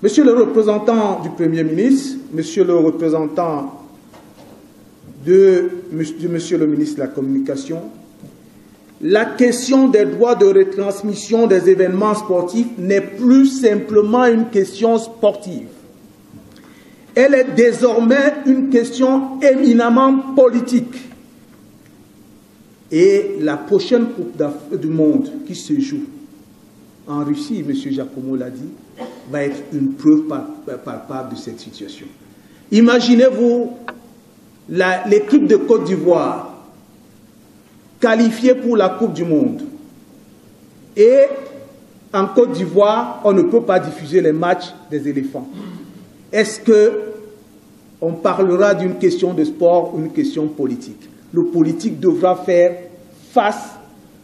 Monsieur le représentant du Premier ministre, monsieur le représentant de monsieur le ministre de la Communication, la question des droits de retransmission des événements sportifs n'est plus simplement une question sportive. Elle est désormais une question éminemment politique. Et la prochaine Coupe du Monde qui se joue en Russie, M. Giacomo l'a dit, va être une preuve palpable de cette situation. Imaginez-vous l'équipe de Côte d'Ivoire qualifiée pour la Coupe du Monde. Et en Côte d'Ivoire, on ne peut pas diffuser les matchs des éléphants. Est-ce qu'on parlera d'une question de sport ou une question politique? Le politique devra faire face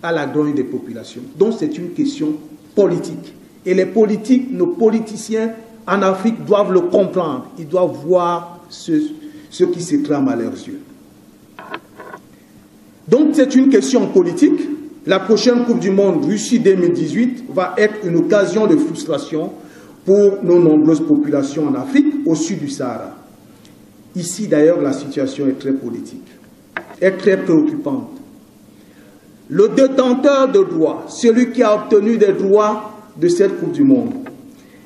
à la grogne des populations. Donc c'est une question politique. Et les politiques, nos politiciens en Afrique doivent le comprendre. Ils doivent voir ce qui se trame à leurs yeux. Donc c'est une question politique. La prochaine Coupe du Monde, Russie 2018, va être une occasion de frustration pour nos nombreuses populations en Afrique, au sud du Sahara. Ici d'ailleurs, la situation est très politique, est très préoccupante. Le détenteur de droits, celui qui a obtenu des droits de cette Coupe du Monde,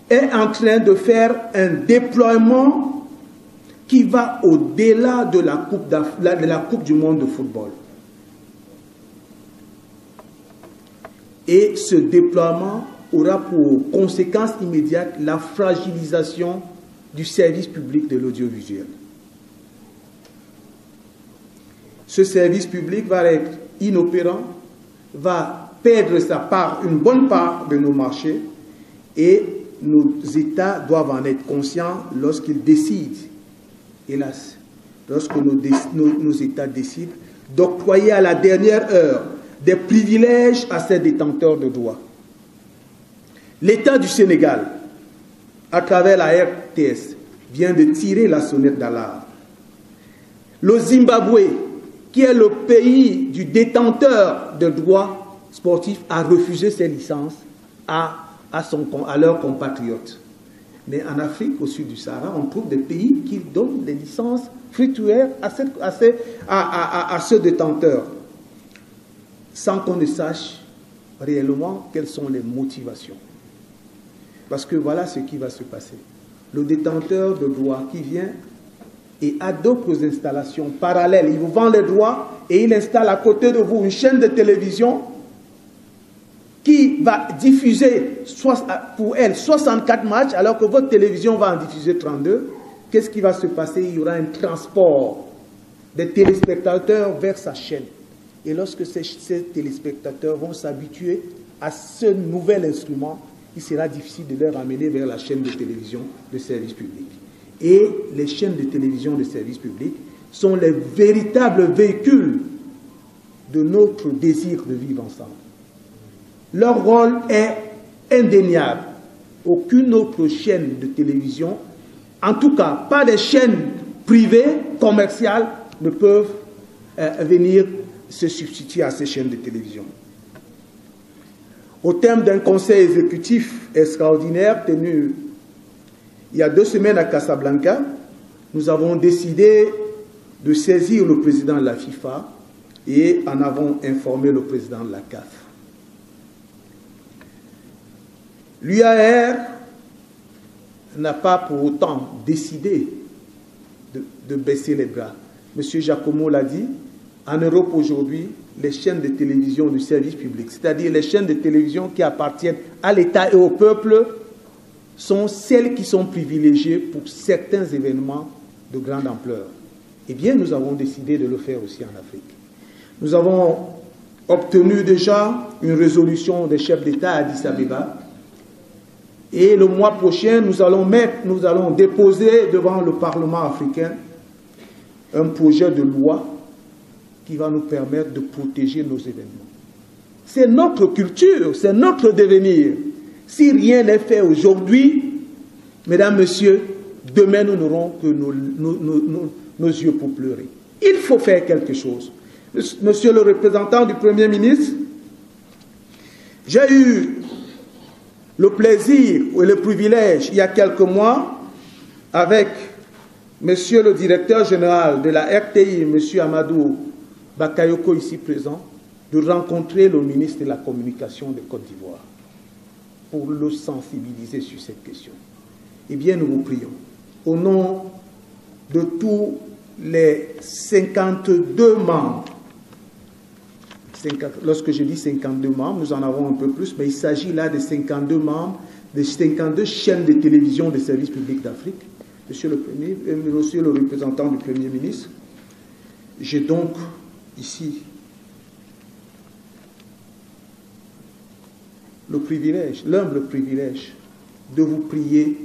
est en train de faire un déploiement qui va au-delà de la Coupe du Monde de football. Et ce déploiement aura pour conséquence immédiate la fragilisation du service public de l'audiovisuel. Ce service public va être inopérant, va perdre sa part, une bonne part de nos marchés, et nos États doivent en être conscients lorsqu'ils décident, hélas, lorsque nos États décident d'octroyer à la dernière heure des privilèges à ces détenteurs de droits. L'État du Sénégal, à travers la RTS, vient de tirer la sonnette d'alarme. Le Zimbabwe, qui est le pays du détenteur de droits sportifs, a refusé ses licences à leurs compatriotes. Mais en Afrique, au sud du Sahara, on trouve des pays qui donnent des licences fructuaires à ce détenteur, sans qu'on ne sache réellement quelles sont les motivations. Parce que voilà ce qui va se passer. Le détenteur de droits qui vient et a d'autres installations parallèles, il vous vend les droits et il installe à côté de vous une chaîne de télévision qui va diffuser pour elle 64 matchs alors que votre télévision va en diffuser 32. Qu'est-ce qui va se passer? Il y aura un transport des téléspectateurs vers sa chaîne. Et lorsque ces téléspectateurs vont s'habituer à ce nouvel instrument, il sera difficile de les ramener vers la chaîne de télévision de service public. Et les chaînes de télévision de service public sont les véritables véhicules de notre désir de vivre ensemble. Leur rôle est indéniable. Aucune autre chaîne de télévision, en tout cas pas des chaînes privées, commerciales, ne peuvent venir se substituer à ces chaînes de télévision. Au terme d'un conseil exécutif extraordinaire tenu il y a 2 semaines à Casablanca, nous avons décidé de saisir le président de la FIFA et en avons informé le président de la CAF. L'UAR n'a pas pour autant décidé de baisser les bras. Monsieur Giacomo l'a dit, en Europe aujourd'hui, les chaînes de télévision du service public, c'est-à-dire les chaînes de télévision qui appartiennent à l'État et au peuple, sont celles qui sont privilégiées pour certains événements de grande ampleur. Eh bien, nous avons décidé de le faire aussi en Afrique. Nous avons obtenu déjà une résolution des chefs d'État à Addis Abeba. Et le mois prochain, nous allons déposer devant le Parlement africain un projet de loi qui va nous permettre de protéger nos événements. C'est notre culture, c'est notre devenir. Si rien n'est fait aujourd'hui, mesdames, messieurs, demain nous n'aurons que nos yeux pour pleurer. Il faut faire quelque chose. Monsieur le représentant du Premier ministre, j'ai eu le plaisir et le privilège, il y a quelques mois, avec monsieur le directeur général de la RTI, monsieur Amadou Bakayoko, ici présent, de rencontrer le ministre de la Communication de Côte d'Ivoire pour le sensibiliser sur cette question. Eh bien, nous vous prions, au nom de tous les 52 membres, lorsque je dis 52 membres, nous en avons un peu plus, mais il s'agit là de 52 membres, de 52 chaînes de télévision des services publics d'Afrique. Monsieur le représentant du Premier ministre, j'ai donc ici le privilège, l'humble privilège de vous prier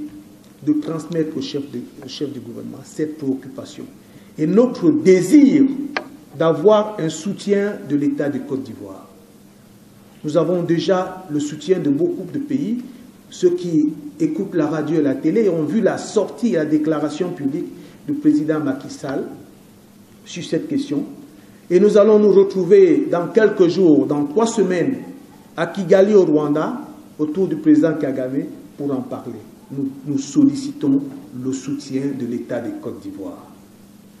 de transmettre au chef du gouvernement cette préoccupation et notre désir d'avoir un soutien de l'État de Côte d'Ivoire. Nous avons déjà le soutien de beaucoup de pays. Ceux qui écoutent la radio et la télé ont vu la sortie et la déclaration publique du président Macky Sall sur cette question. Et nous allons nous retrouver dans quelques jours, dans 3 semaines, à Kigali au Rwanda, autour du président Kagame, pour en parler. Nous sollicitons le soutien de l'État de Côte d'Ivoire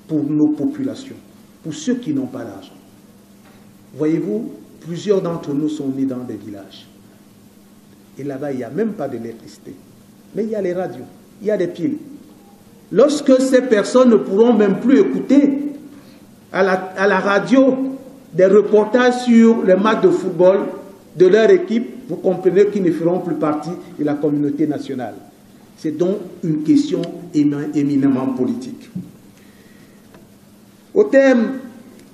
pour nos populations, pour ceux qui n'ont pas d'argent. Voyez-vous, plusieurs d'entre nous sont nés dans des villages. Et là-bas, il n'y a même pas d'électricité. Mais il y a les radios, il y a des piles. Lorsque ces personnes ne pourront même plus écouter à la radio des reportages sur les matchs de football de leur équipe, vous comprenez qu'ils ne feront plus partie de la communauté nationale. C'est donc une question éminemment politique. Au terme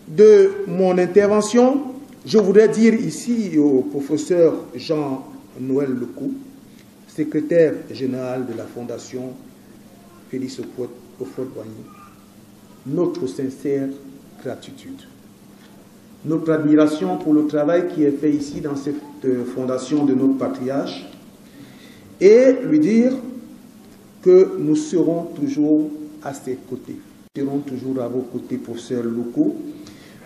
de mon intervention, je voudrais dire ici au professeur Jean-Noël Lecou, secrétaire général de la Fondation Félix Houphouët-Boigny, notre sincère gratitude, notre admiration pour le travail qui est fait ici dans cette fondation de notre patriarche, et lui dire que nous serons toujours à ses côtés. Nous serons toujours à vos côtés, professeurs locaux,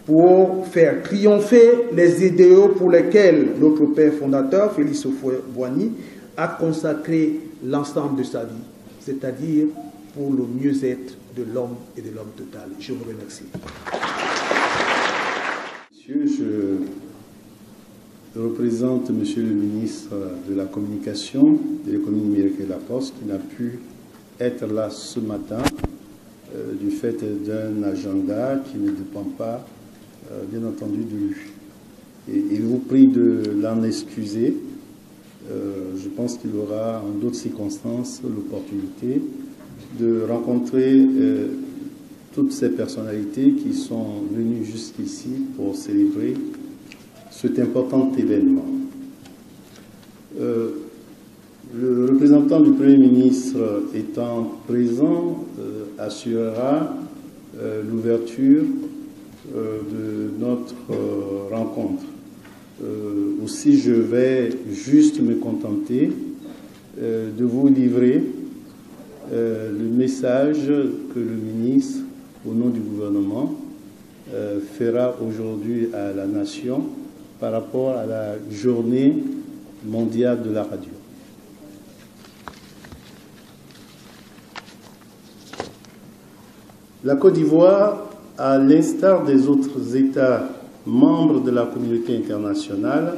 pour faire triompher les idéaux pour lesquels notre père fondateur, Félix Houphouët-Boigny, a consacré l'ensemble de sa vie, c'est-à-dire pour le mieux-être de l'homme et de l'homme total. Je vous remercie. Monsieur, je représente Monsieur le ministre de la Communication, de l'économie numérique et de la Poste, qui n'a pu être là ce matin du fait d'un agenda qui ne dépend pas, bien entendu, de lui. Et il vous prie de l'en excuser. Je pense qu'il aura en d'autres circonstances l'opportunité de rencontrer toutes ces personnalités qui sont venues jusqu'ici pour célébrer cet important événement. Le représentant du Premier ministre étant présent assurera l'ouverture de notre rencontre. Aussi, je vais juste me contenter de vous livrer le message que le ministre, au nom du gouvernement, fera aujourd'hui à la nation par rapport à la journée mondiale de la radio. La Côte d'Ivoire, à l'instar des autres États membres de la communauté internationale,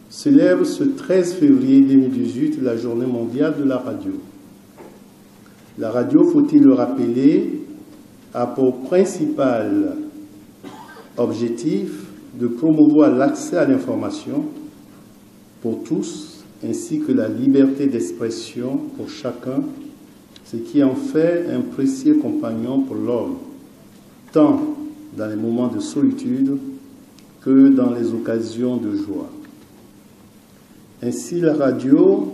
célèbre ce 13 février 2018 la journée mondiale de la radio. La radio, faut-il le rappeler, a pour principal objectif de promouvoir l'accès à l'information pour tous, ainsi que la liberté d'expression pour chacun, ce qui en fait un précieux compagnon pour l'homme, tant dans les moments de solitude que dans les occasions de joie. Ainsi, la radio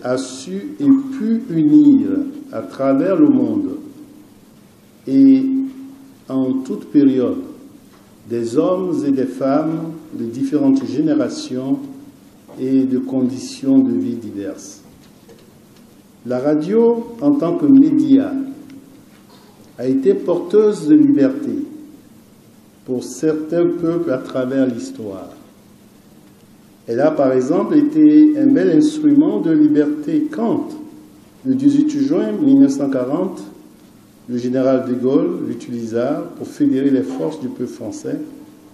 a su et pu unir à travers le monde et en toute période des hommes et des femmes de différentes générations et de conditions de vie diverses. La radio, en tant que média, a été porteuse de liberté pour certains peuples à travers l'histoire. Elle a par exemple été un bel instrument de liberté quand, le 18 juin 1940, le général de Gaulle l'utilisa pour fédérer les forces du peuple français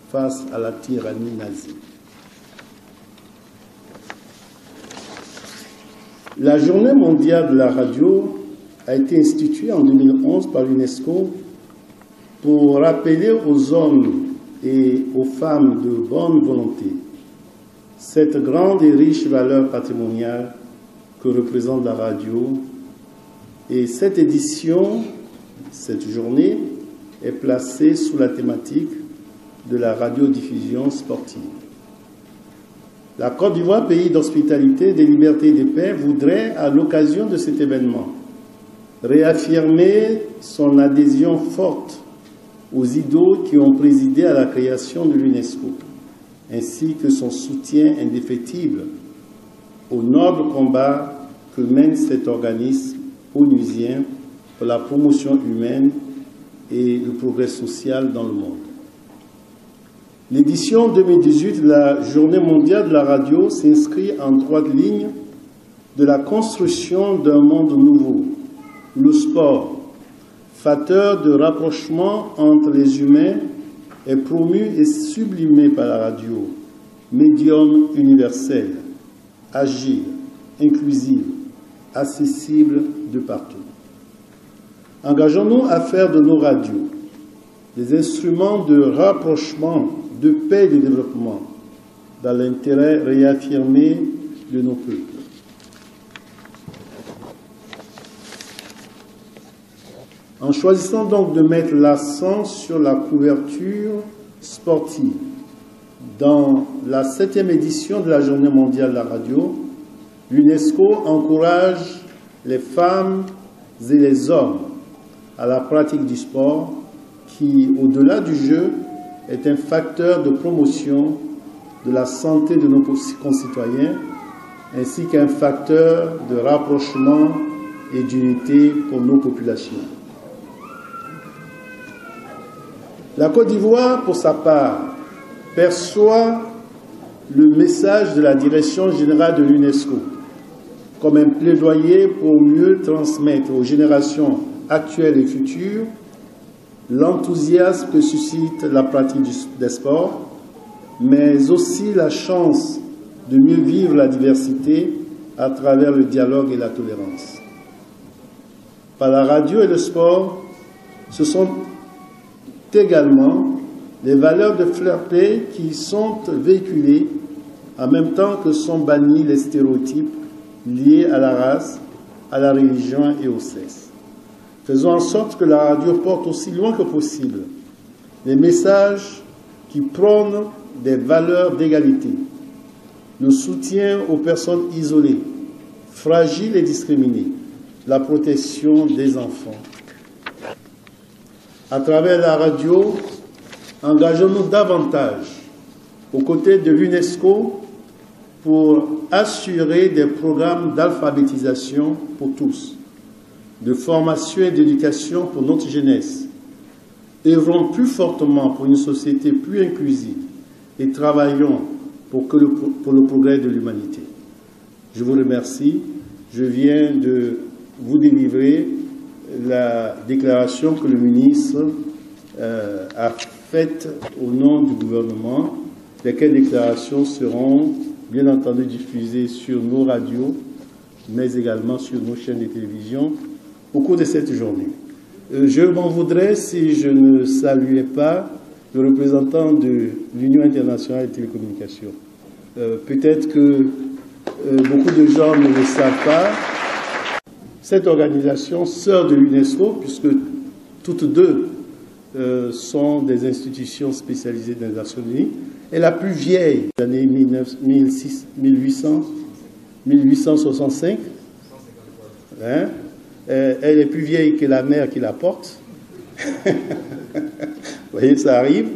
face à la tyrannie nazie. La journée mondiale de la radio a été instituée en 2011 par l'UNESCO pour rappeler aux hommes et aux femmes de bonne volonté cette grande et riche valeur patrimoniale que représente la radio Et cette édition, cette journée, est placée sous la thématique de la radiodiffusion sportive. La Côte d'Ivoire, pays d'hospitalité, des libertés et des paix, voudrait, à l'occasion de cet événement, réaffirmer son adhésion forte aux idéaux qui ont présidé à la création de l'UNESCO, ainsi que son soutien indéfectible au noble combat que mène cet organisme onusien pour la promotion humaine et le progrès social dans le monde. L'édition 2018 de la Journée mondiale de la radio s'inscrit en droite ligne de la construction d'un monde nouveau, le sport, facteur de rapprochement entre les humains, est promu et sublimé par la radio, médium universel, agile, inclusive, accessible de partout. Engageons-nous à faire de nos radios des instruments de rapprochement, de paix et de développement dans l'intérêt réaffirmé de nos peuples. En choisissant donc de mettre l'accent sur la couverture sportive dans la 7e édition de la Journée mondiale de la radio, l'UNESCO encourage les femmes et les hommes à la pratique du sport qui, au-delà du jeu, est un facteur de promotion de la santé de nos concitoyens ainsi qu'un facteur de rapprochement et d'unité pour nos populations. La Côte d'Ivoire, pour sa part, perçoit le message de la Direction générale de l'UNESCO comme un plaidoyer pour mieux transmettre aux générations actuelles et futures l'enthousiasme que suscite la pratique des sports, mais aussi la chance de mieux vivre la diversité à travers le dialogue et la tolérance. Par la radio et le sport, ce sont également les valeurs de fair play qui sont véhiculées en même temps que sont bannis les stéréotypes liés à la race, à la religion et au sexe. Faisons en sorte que la radio porte aussi loin que possible les messages qui prônent des valeurs d'égalité, le soutien aux personnes isolées, fragiles et discriminées, la protection des enfants. À travers la radio, engageons-nous davantage aux côtés de l'UNESCO pour assurer des programmes d'alphabétisation pour tous, de formation et d'éducation pour notre jeunesse. Œuvrons plus fortement pour une société plus inclusive et travaillons pour le progrès de l'humanité. Je vous remercie. Je viens de vous délivrer la déclaration que le ministre a faite au nom du gouvernement, lesquelles déclarations seront bien entendu diffusées sur nos radios, mais également sur nos chaînes de télévision au cours de cette journée. Je m'en voudrais si je ne saluais pas le représentant de l'Union internationale des télécommunications. Peut-être que beaucoup de gens ne le savent pas. Cette organisation, sœur de l'UNESCO, puisque toutes deux sont des institutions spécialisées des Nations Unies, est la plus vieille des années 1865. Hein? Elle est plus vieille que la mère qui la porte. Vous voyez, ça arrive.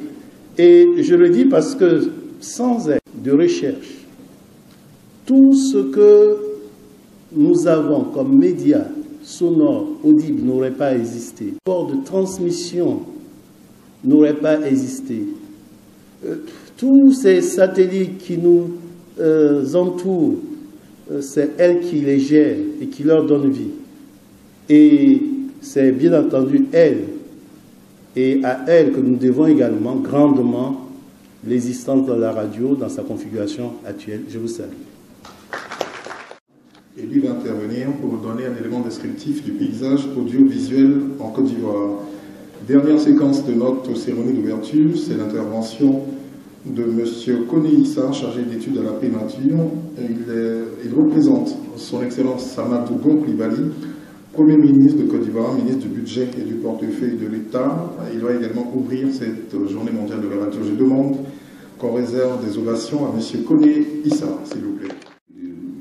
Et je le dis parce que sans aide de recherche, tout ce que nous avons comme médias sonores, audibles, n'aurait pas existé. Le port de transmission n'aurait pas existé. Tous ces satellites qui nous entourent, c'est elle qui les gère et qui leur donne vie. Et c'est bien entendu elle, et à elle que nous devons également grandement l'existence de la radio dans sa configuration actuelle. Je vous salue. Et lui va intervenir pour donner un élément descriptif du paysage audiovisuel en Côte d'Ivoire. Dernière séquence de notre cérémonie d'ouverture, c'est l'intervention de M. Kone Issa, chargé d'études à la primature. Il représente son Excellence Amadou Gon Coulibaly, Premier ministre de Côte d'Ivoire, ministre du budget et du portefeuille de l'État. Il va également ouvrir cette journée mondiale de la radio. Je demande qu'on réserve des ovations à M. Koné Issa, s'il vous plaît.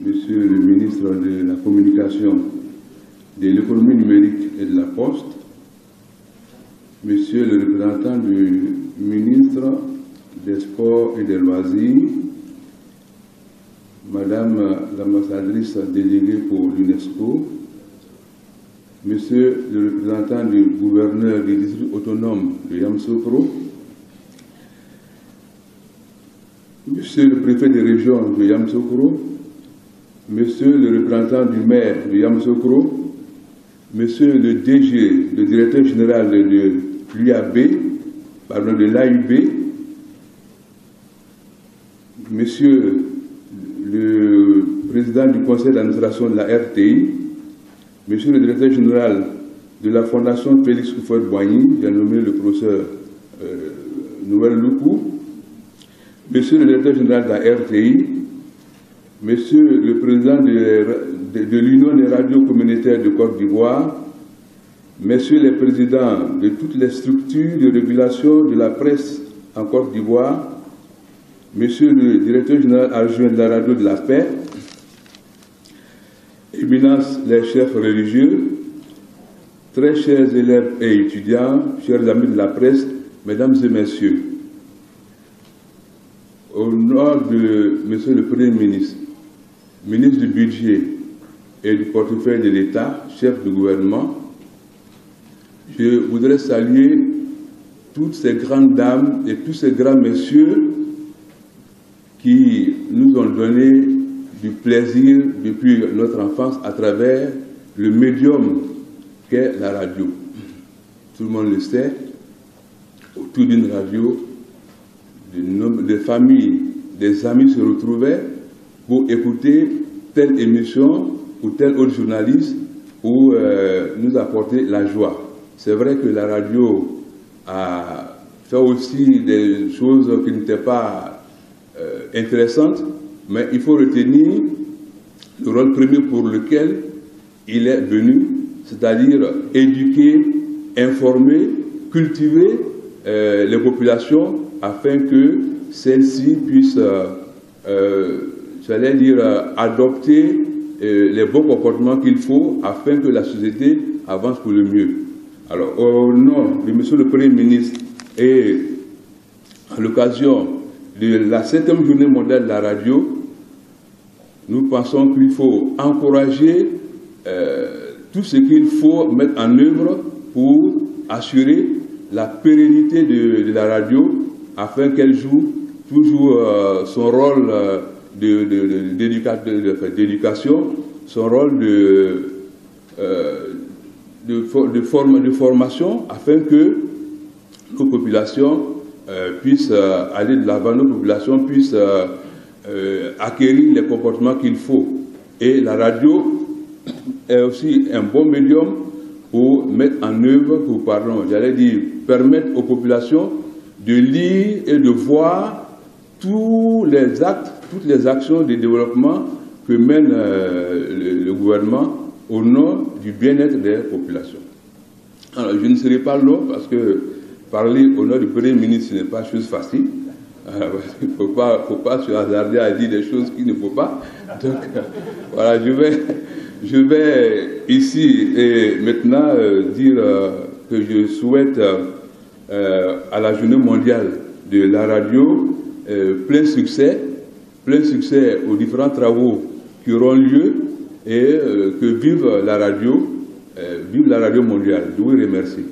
Monsieur le ministre de la Communication, de l'économie numérique et de la Poste, Monsieur le représentant du ministre des Sports et des Loisirs, Madame l'ambassadrice déléguée pour l'UNESCO, Monsieur le représentant du gouverneur du district autonome de Yamoussoukro, Monsieur le préfet de région de Yamoussoukro, Monsieur le représentant du maire de Yamoussoukro, Monsieur le DG, le directeur général de l'AUB, Monsieur le président du conseil d'administration de la RTI, Monsieur le directeur général de la fondation Félix Houphouët-Boigny, j'ai nommé le professeur Noël Loukou, Monsieur le directeur général de la RTI, Monsieur le président de l'Union des radios communautaires de Côte d'Ivoire, Messieurs les présidents de toutes les structures de régulation de la presse en Côte d'Ivoire, Monsieur le directeur général adjoint de la radio de la paix, Éminence les chefs religieux, très chers élèves et étudiants, chers amis de la presse, Mesdames et Messieurs, au nom de Monsieur le Premier ministre, ministre du Budget et du portefeuille de l'État, chef du gouvernement, je voudrais saluer toutes ces grandes dames et tous ces grands messieurs qui nous ont donné du plaisir depuis notre enfance à travers le médium qu'est la radio. Tout le monde le sait, autour d'une radio, des familles, des amis se retrouvaient pour écouter telle émission ou tel autre journaliste pour nous apporter la joie. C'est vrai que la radio a fait aussi des choses qui n'étaient pas intéressantes, mais il faut retenir le rôle premier pour lequel il est venu, c'est-à-dire éduquer, informer, cultiver les populations afin que celles-ci puissent, j'allais dire, adopter les bons comportements qu'il faut afin que la société avance pour le mieux. Alors, au nom de Monsieur le Premier ministre et à l'occasion de la 7e journée mondiale de la radio, nous pensons qu'il faut encourager tout ce qu'il faut mettre en œuvre pour assurer la pérennité de la radio afin qu'elle joue toujours son rôle d'éducation, son rôle de formation afin que nos populations puissent aller de l'avant, nos populations puissent acquérir les comportements qu'il faut. Et la radio est aussi un bon médium pour mettre en œuvre, permettre aux populations de lire et de voir tous les actes, toutes les actions de développement que mène le gouvernement au nom du bien-être des populations. Alors, je ne serai pas long parce que parler au nom du Premier ministre, ce n'est pas chose facile. Il ne faut pas se hasarder à dire des choses qu'il ne faut pas. Donc, voilà, je vais ici et maintenant dire que je souhaite à la journée mondiale de la radio plein succès aux différents travaux qui auront lieu et que vive la radio mondiale. Je vous remercie.